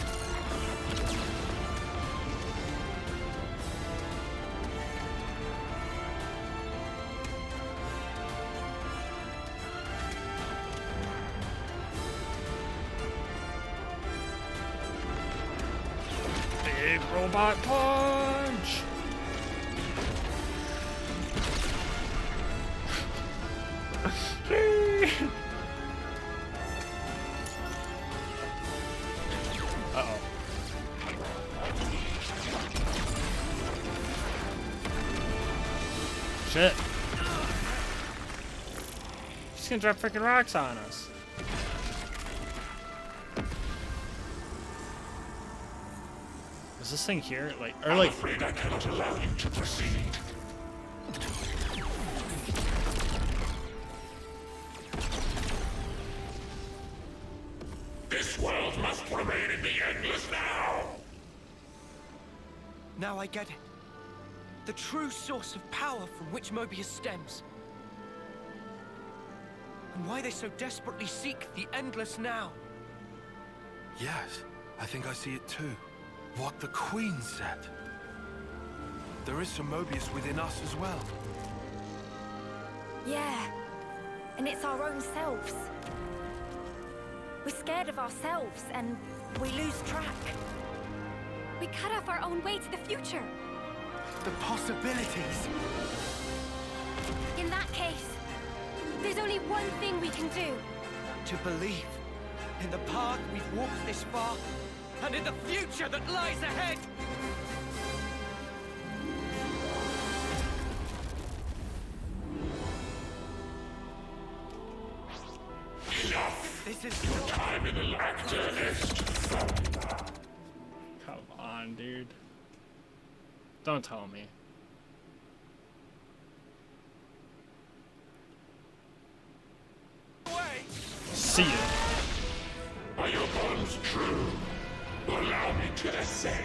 Big robot punch! Uh-oh. Shit. She's gonna drop freaking rocks on us. Is this thing here? Like, or like... I'm afraid I cannot allow you to proceed. This world must remain in the endless now! Now I get it. The true source of power from which Mobius stems. And why they so desperately seek the endless now. Yes, I think I see it too. What the Queen said. There is some Mobius within us as well. Yeah, and it's our own selves. We're scared of ourselves, and we lose track. We cut off our own way to the future. The possibilities. In that case, there's only one thing we can do. To believe in the path we've walked this far, and in the future that lies ahead. Enough! This is your time in the Lacta est. Come on, dude. Don't tell me. See ya. Are your bonds true? Allow me to essay.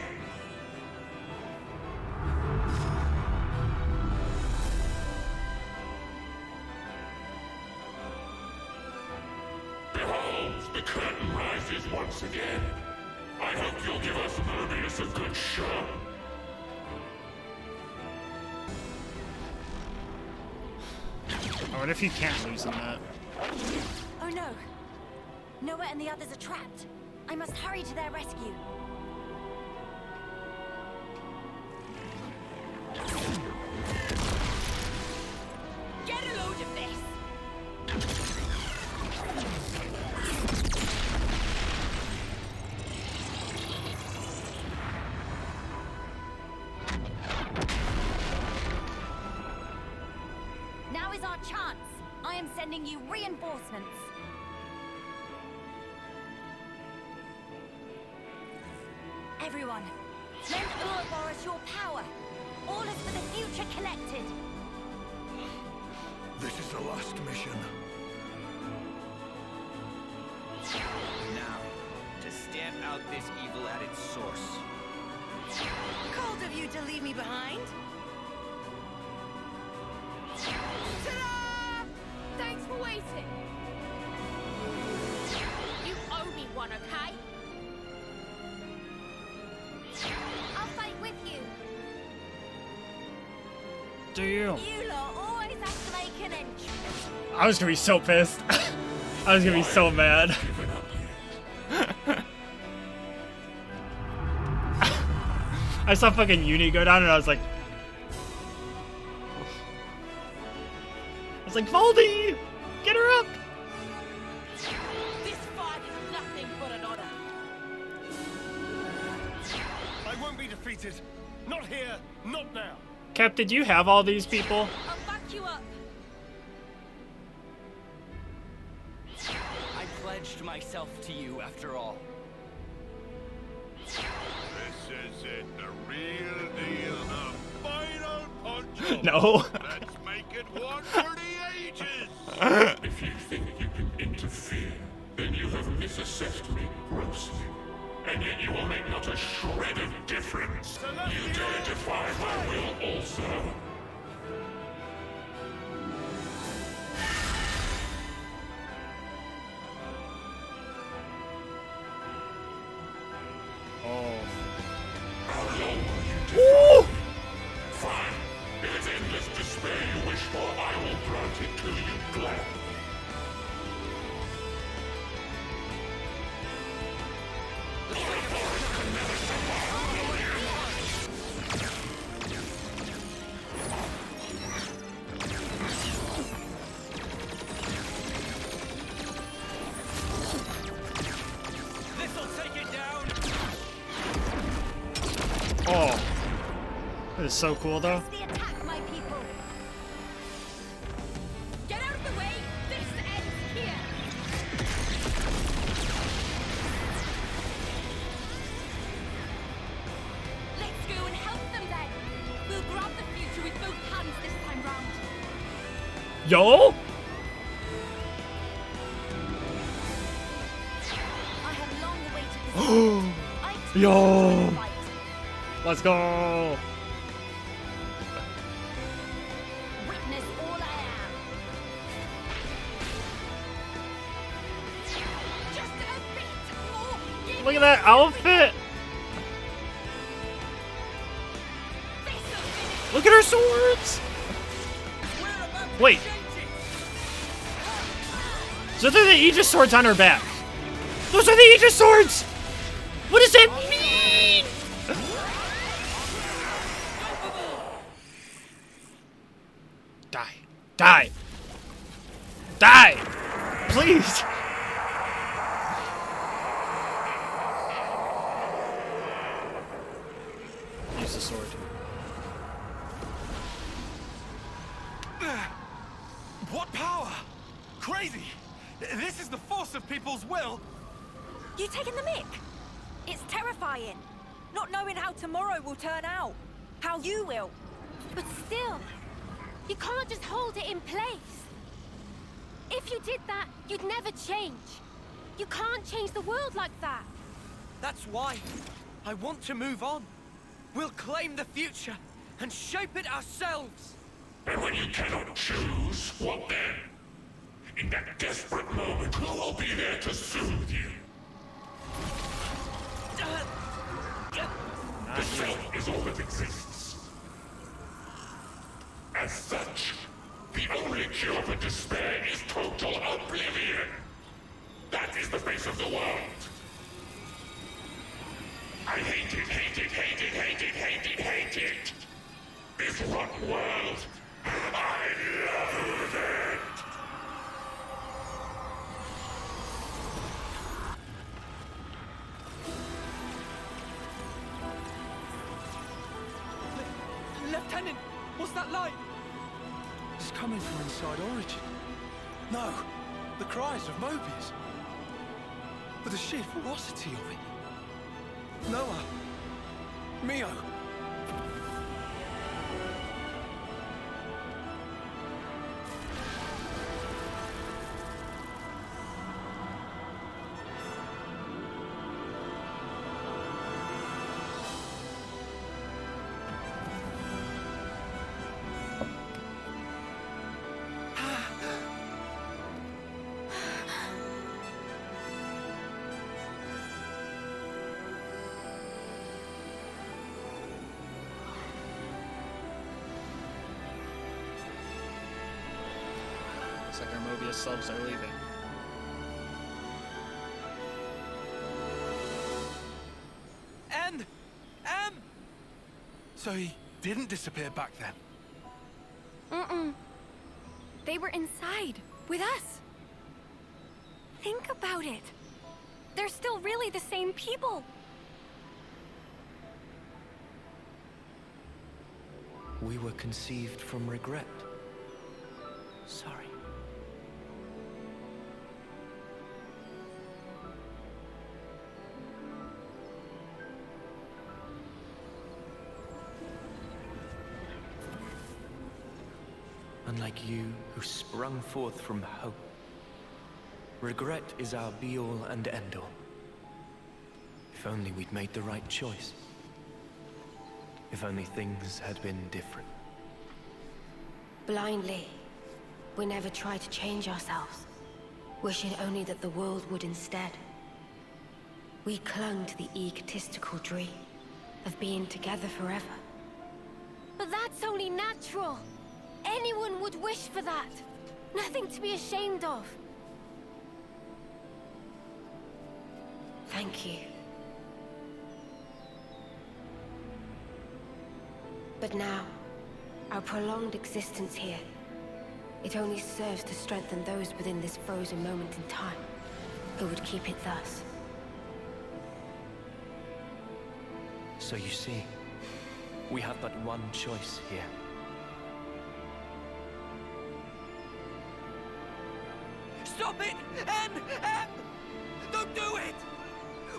Behold, the curtain rises once again. I hope you'll give us Mobius a good show. What if you can't lose in that? Oh no! Noah and the others are trapped. I must hurry to their rescue. Get a load of this! Now is our chance. I am sending you reinforcements. Everyone, lend Ouroboros your power. All is for the future connected. This is the last mission. Now, to stamp out this evil at its source. Cold of you to leave me behind. Ta-da! Thanks for waiting. You owe me one, okay? I'll fight with you. Do you? You lot always have to make an entrance. I was gonna be so pissed. I was gonna be so mad. I saw fucking Uni go down and I was like, Valdi! Get her up! This fight is nothing but an honor. I won't be defeated. Not here, not now. Cap, did you have all these people? I'll back you up. I pledged myself to you after all. This is it, the real deal, the final punch. No. Let's make it one for the ages. If you think you can interfere, then you have misassessed me grossly. And yet you will make not a shred of difference. You dare defy my will also. kill you gladly. This'll take it down. Oh, that is so cool though. The attack, my people. Get out of the way. This ends here. Let's go and help them then. We'll grab the future with both hands this time round. Yo! I have long awaited this. Yo! Let's go! Witness all I am. Just a bit more. Look at that outfit! Look at her swords! Wait. So they're the Aegis swords on her back. Those are the Aegis swords! What does that mean? Die. Die. Die! Please! Use the sword. What power? Crazy! This is the force of people's will! You taking the mick? It's terrifying. Not knowing how tomorrow will turn out. How you will. But still, you can't just hold it in place. If you did that, you'd never change. You can't change the world like that. That's why I want to move on. We'll claim the future and shape it ourselves. And when you cannot choose, what then? In that desperate moment, who will be there to soothe you? The self is all that exists. As such, the only cure for despair is total oblivion. That is the face of the world. I hate it, hate it, hate it, hate it, hate it, hate it. This rotten world. I loathe it. Lieutenant, what's that light? It's coming from inside Origin. No, the cries of Mobius. But the sheer ferocity of it. Noah. Mio. Looks like our Mobius subs are leaving. So he didn't disappear back then? Mm-mm. They were inside, with us. Think about it. They're still really the same people. We were conceived from regret. Sorry. Unlike you, who sprung forth from hope, regret is our be-all and end-all. If only we'd made the right choice. If only things had been different. Blindly, we never tried to change ourselves, wishing only that the world would instead. We clung to the egotistical dream of being together forever. But that's only natural. Anyone would wish for that. Nothing to be ashamed of. Thank you. But now, our prolonged existence here, it only serves to strengthen those within this frozen moment in time, who would keep it thus. So you see, we have but one choice here. Stop it! M! Don't do it!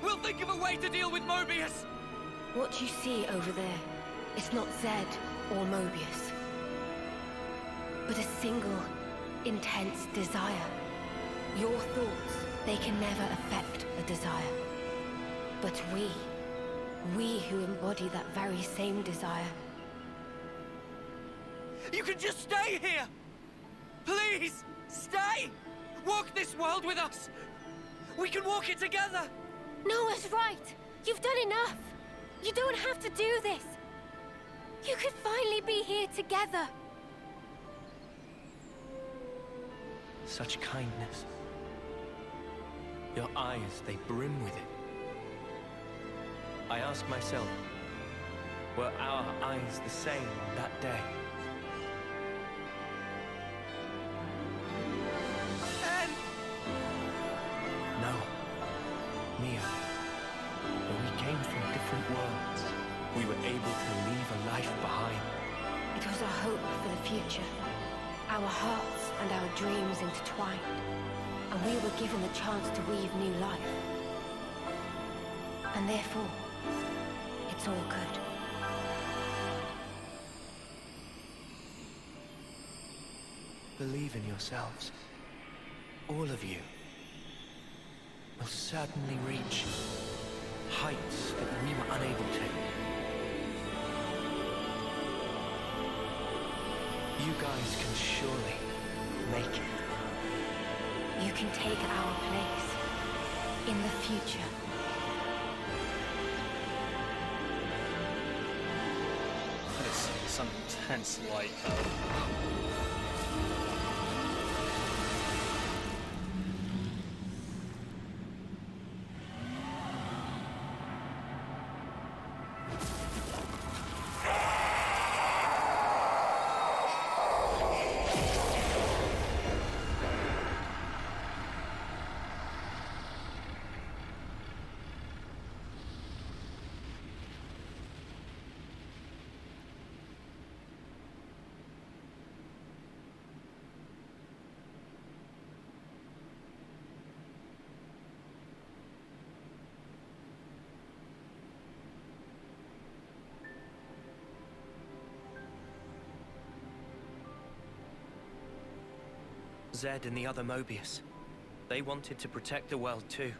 We'll think of a way to deal with Mobius! What you see over there, it's not Zed or Mobius, but a single, intense desire. Your thoughts, they can never affect a desire. But we who embody that very same desire. You can just stay here! Please, stay! Walk this world with us! We can walk it together! Noah's right! You've done enough! You don't have to do this! You could finally be here together! Such kindness. Your eyes, they brim with it. I ask myself, were our eyes the same on that day? No. Mia. When we came from different worlds, we were able to leave a life behind. It was a hope for the future. Our hearts and our dreams intertwined, and we were given the chance to weave new life. And therefore, it's all good. Believe in yourselves. All of you will certainly reach heights that we were unable to. You guys can surely make it. You can take our place in the future. That is some intense light, though. Zed and the other Mobius. They wanted to protect the world too.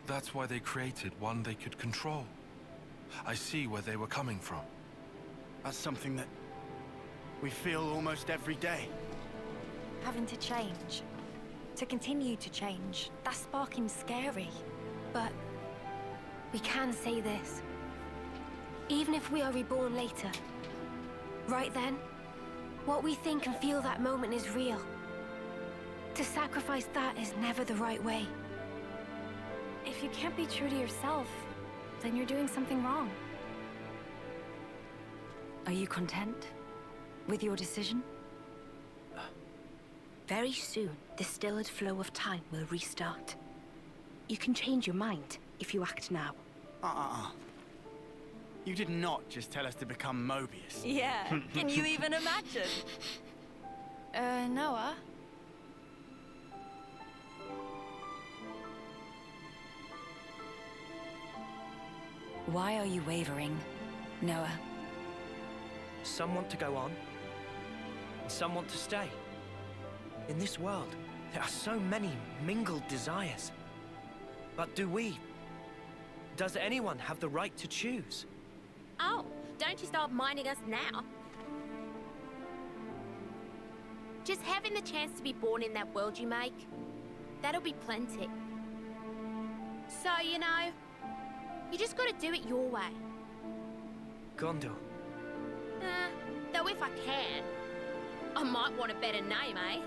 That's why they created one they could control. I see where they were coming from. That's something that we feel almost every day. Having to change. To continue to change. That's sparking scary. But we can say this. Even if we are reborn later, right then, what we think and feel that moment is real. To sacrifice that is never the right way. If you can't be true to yourself, then you're doing something wrong. Are you content with your decision? Very soon, the stilled flow of time will restart. You can change your mind if you act now. You did not just tell us to become Mobius. Yeah, can you even imagine? Noah? Why are you wavering, Noah? Some want to go on, and some want to stay. In this world, there are so many mingled desires. But does anyone have the right to choose? Oh, don't you start minding us now. Just having the chance to be born in that world you make, that'll be plenty. So, you know, you just gotta do it your way. Gondor. Though if I can, I might want a better name, eh?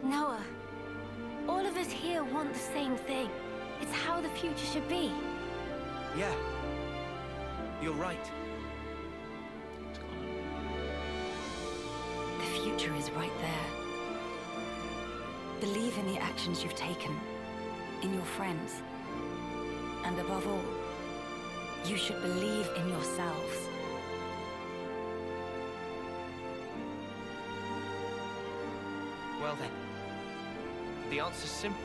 Noah, all of us here want the same thing. It's how the future should be. Yeah. You're right. The future is right there. Believe in the actions you've taken, in your friends. And above all, you should believe in yourselves. Well then, the answer's simple.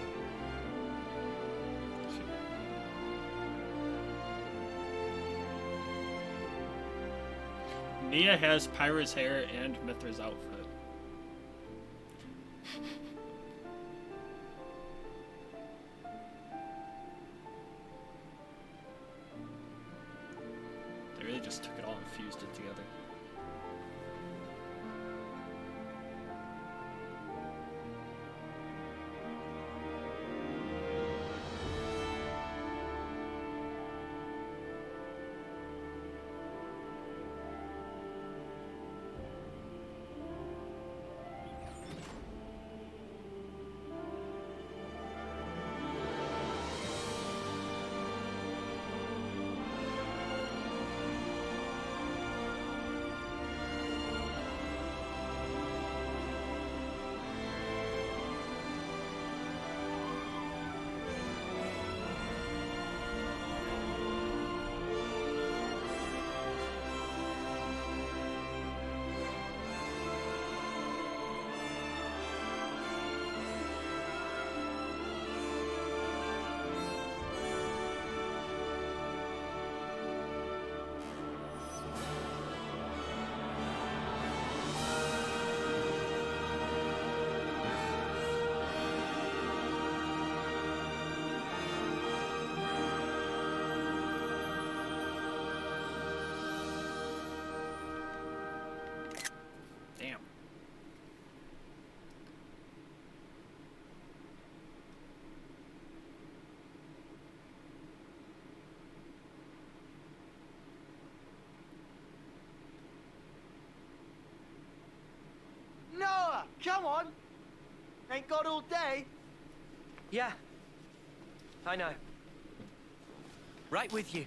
Nia has Pyra's hair and Mithra's outfit. They really just took it all and fused it together. Damn. Noah, come on! Ain't got all day. Yeah. I know. Right with you.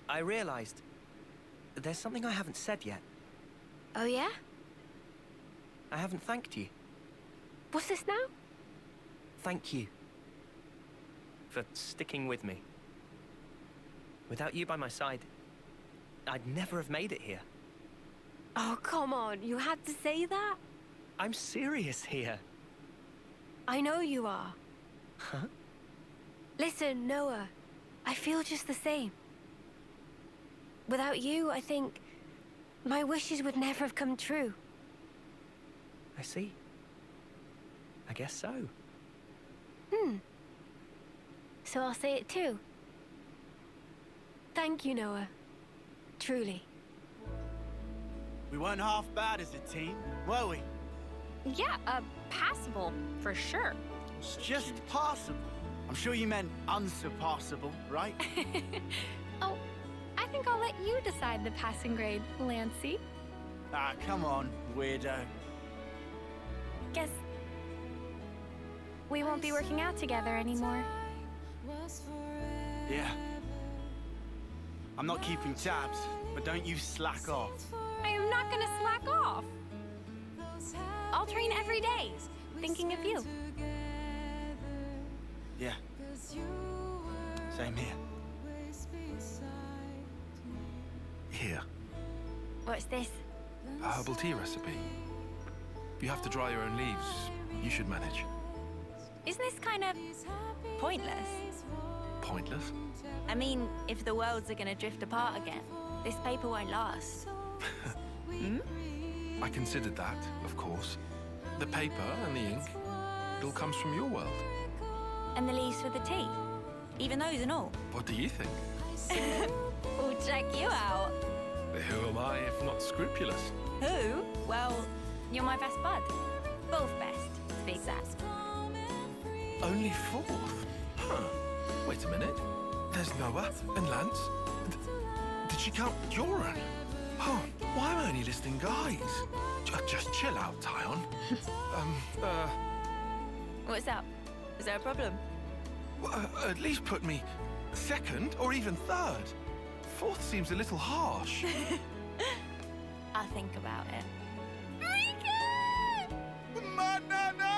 I realized there's something I haven't said yet. Oh yeah? I haven't thanked you. What's this now? Thank you for sticking with me. Without you by my side, I'd never have made it here. Oh, come on. You had to say that? I'm serious here. I know you are. Huh? Listen, Noah, I feel just the same. Without you, I think my wishes would never have come true. I see. I guess so. So I'll say it too. Thank you, Noah. Truly. We weren't half bad as a team, were we? Yeah, passable, for sure. Just passable. I'm sure you meant unsurpassable, right? Oh, I think I'll let you decide the passing grade, Lancy. Ah, come on, weirdo. Guess we won't be working out together anymore. Yeah. I'm not keeping tabs, but don't you slack off. I am not gonna slack off. I'll train every day, thinking of you. Yeah. Same here. Here, What's this? a herbal tea recipe. You have to dry your own leaves. You should manage. Isn't this kind of pointless? Pointless? I mean, if the worlds are gonna drift apart again, this paper won't last. I considered that, of course. The paper and the ink, it all comes from your world. And the leaves for the tea. Even those and all. What do you think? We'll check you out. Who am I if not scrupulous? Who? Well, you're my best bud. Both best, to be exact. Only fourth? Huh. Wait a minute. There's Noah and Lance. Did she count Joran? Oh, why am I only listing guys? Just chill out, Tyon. What's up? Is there a problem? At least put me second or even third. Fourth seems a little harsh. I'll think about it. Banana!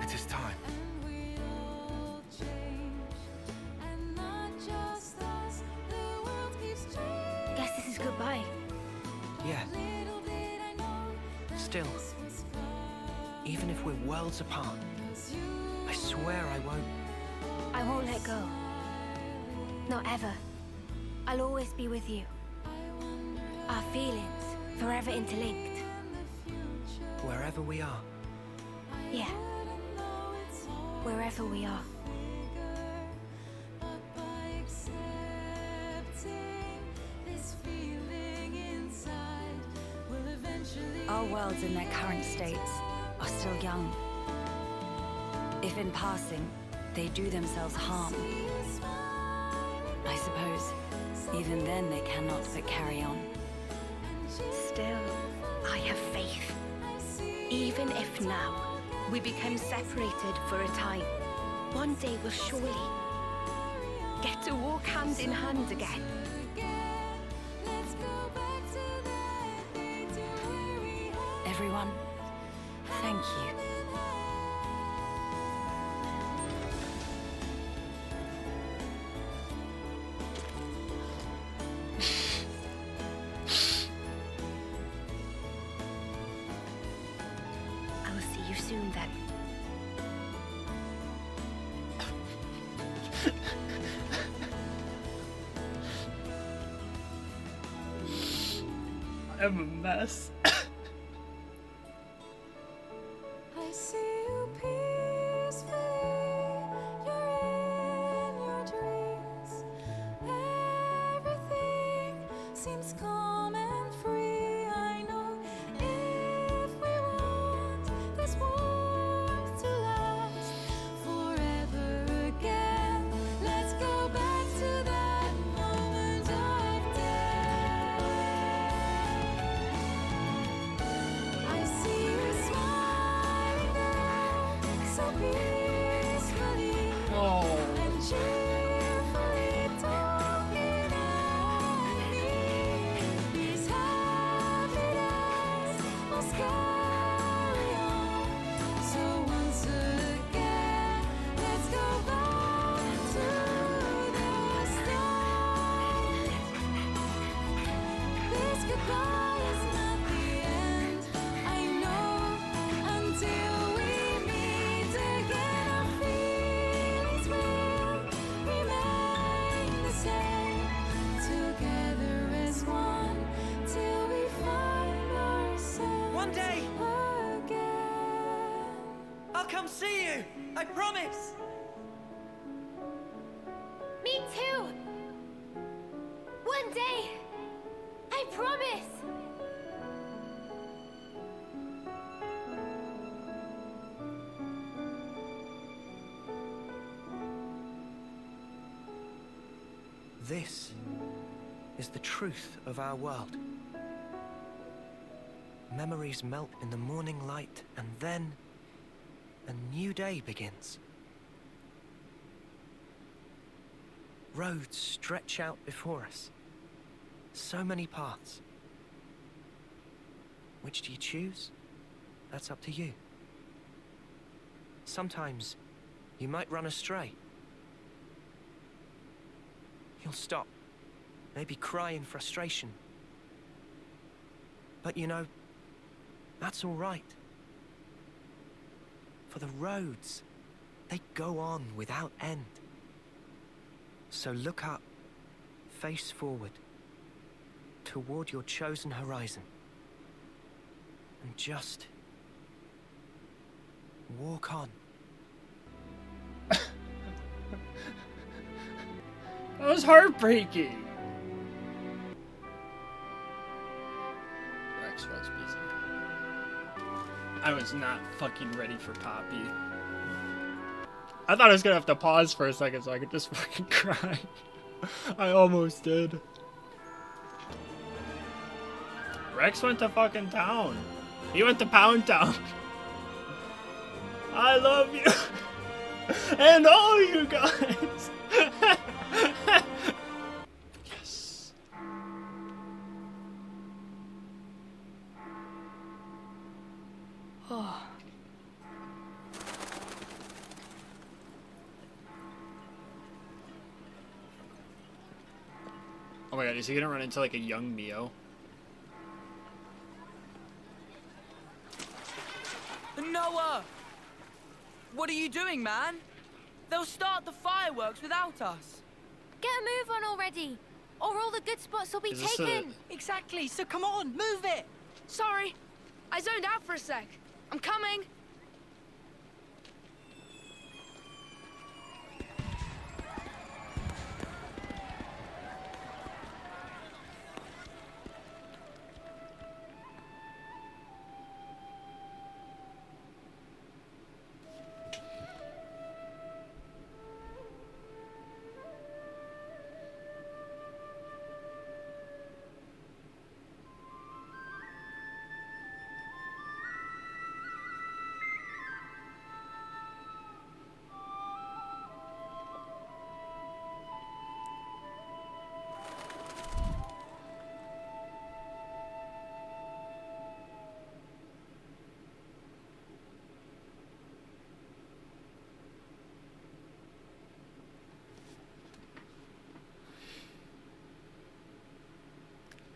It is time. Guess this is goodbye. Yeah. Still, even if we're worlds apart, I swear I won't. I won't let go. Not ever. I'll always be with you. Our feelings, forever interlinked. Wherever we are. Yeah. Wherever we are. Our worlds in their current states are still young. If in passing, they do themselves harm, I suppose even then they cannot but carry on. Still, I have faith. Even if now we become separated for a time, one day we'll surely get to walk hand in hand again. Everyone, thank you. I will see you soon then. I'm a mess. I see you peacefully. You're in your dreams. Everything seems calm and free. I know if we want this warmth to last forever again, let's go back to that moment of day. I see you smiling now, so peacefully and cheerfully talking at me. These happy days must carry on. So once again, let's go back to the start. This goodbye is not the end. I know until we meet again, our feelings will remain the same. Together as one till we find ourselves One day, again. I'll come see you. I promise. Me too! One day! I promise! This is the truth of our world. Memories melt in the morning light, and then a new day begins. Roads stretch out before us. So many paths. Which do you choose? That's up to you. Sometimes you might run astray. You'll stop, maybe cry in frustration, But you know, that's all right. For the roads, they go on without end. So look up, face forward, toward your chosen horizon. And just walk on. That was heartbreaking. Rex was busy. I was not fucking ready for Poppy. I thought I was gonna have to pause for a second so I could just fucking cry. I almost did. Rex went to fucking town. He went to Pound Town. I love you. And all you guys. Yes. Oh. Oh my god, is he gonna run into like a young Mio? Noah! What are you doing, man? They'll start the fireworks without us. Get a move on already, or all the good spots will be Is this taken. Exactly, so come on, move it! Sorry, I zoned out for a sec. I'm coming.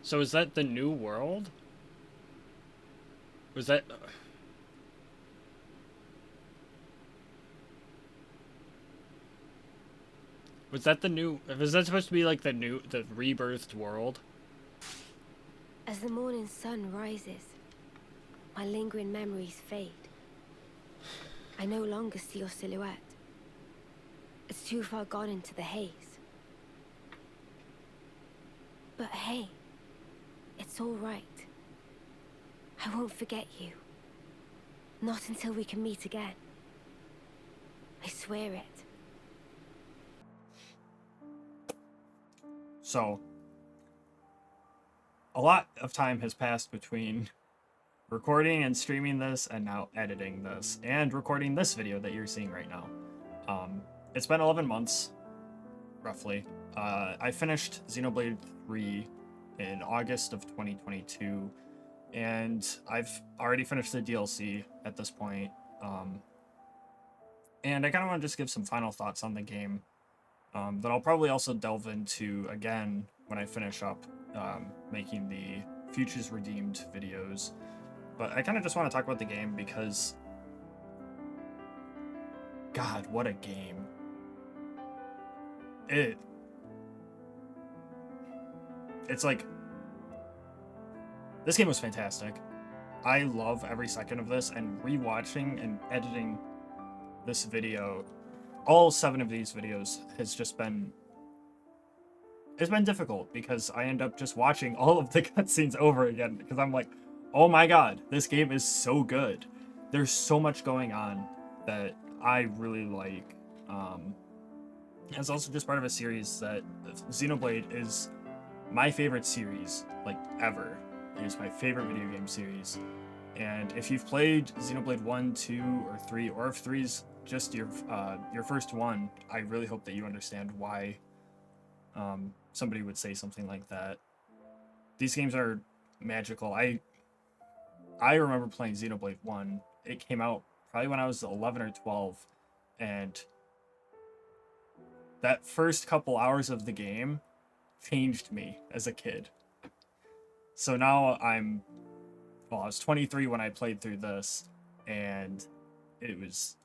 So is that the new world? Was that... Was that the new... Was that supposed to be like the rebirthed world? As the morning sun rises, my lingering memories fade. I no longer see your silhouette. It's too far gone into the haze. But hey, it's all right. I won't forget you. Not until we can meet again. I swear it. So, a lot of time has passed between recording and streaming this and now editing this and recording this video that you're seeing right now. It's been 11 months, roughly. I finished Xenoblade 3 in August of 2022, and I've already finished the DLC at this point. And I kind of want to just give some final thoughts on the game that I'll probably also delve into again when I finish up making the Futures Redeemed videos. But I kind of just want to talk about the game because, God, what a game. It's like, this game was fantastic. I love every second of this, and rewatching and editing this video, all 7 of these videos, has just been, it's been difficult because I end up just watching all of the cutscenes over again because I'm like, oh my god, this game is so good. There's so much going on that I really like. It's also just part of a series that Xenoblade is my favorite series, like, ever. It is my favorite video game series. And if you've played Xenoblade 1, 2, or 3, or if 3's just your first one, I really hope that you understand why somebody would say something like that. These games are magical. I remember playing Xenoblade 1. It came out probably when I was 11 or 12, and that first couple hours of the game changed me as a kid. So now I'm well, I was 23 when I played through this, and it was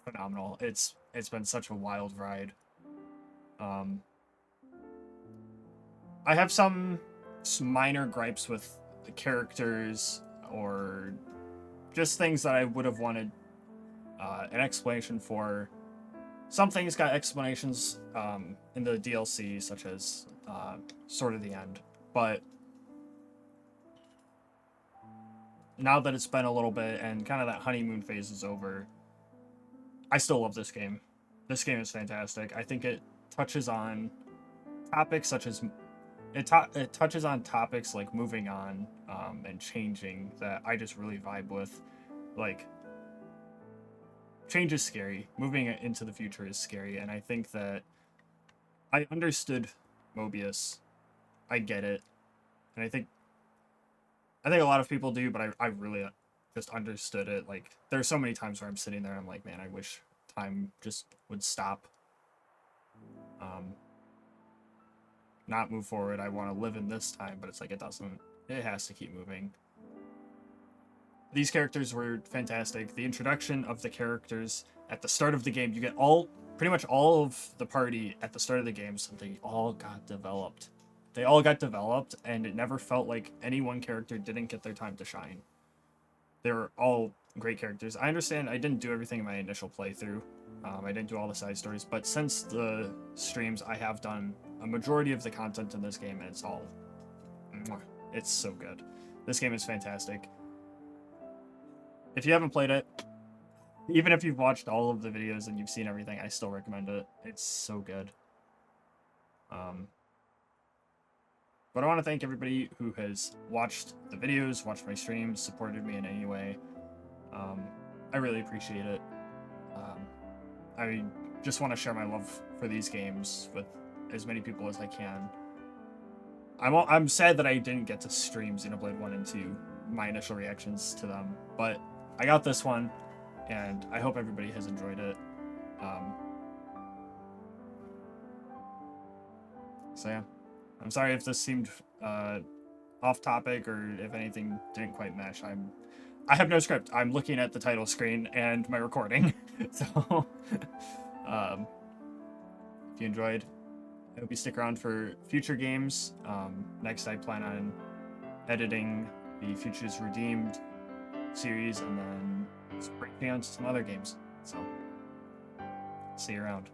phenomenal. It's been such a wild ride. I have some minor gripes with the characters, or just things that I would have wanted an explanation for. Some things got explanations in the DLC, such as Sword of the End, but now that it's been a little bit and kind of that honeymoon phase is over, I still love this game. This game is fantastic. I think it touches on topics such as it touches on topics like moving on and changing that I just really vibe with. Like, change is scary. Moving into the future is scary, and I think that I understood Mobius. I get it, and I think a lot of people do, but I really just understood it. Like, there's so many times where I'm sitting there and I'm like, man, I wish time just would stop. Not move forward. I want to live in this time, but it's like, it doesn't. It has to keep moving. These characters were fantastic. The introduction of the characters at the start of the game, you get pretty much all of the party at the start of the game, so they all got developed. They all got developed, and it never felt like any one character didn't get their time to shine. They were all great characters. I understand I didn't do everything in my initial playthrough. I didn't do all the side stories, but since the streams, I have done a majority of the content in this game, and it's so good. This game is fantastic. If you haven't played it, even if you've watched all of the videos and you've seen everything, I still recommend it. It's so good. But I want to thank everybody who has watched the videos, watched my streams, supported me in any way. I really appreciate it. I just want to share my love for these games with as many people as I can. I'm sad that I didn't get to stream Xenoblade 1 and 2, my initial reactions to them, but I got this one, and I hope everybody has enjoyed it. So yeah, I'm sorry if this seemed off topic or if anything didn't quite mesh. I have no script. I'm looking at the title screen and my recording. So if you enjoyed, I hope you stick around for future games. Next, I plan on editing the Futures Redeemed series and then breaking down some other games. So see you around.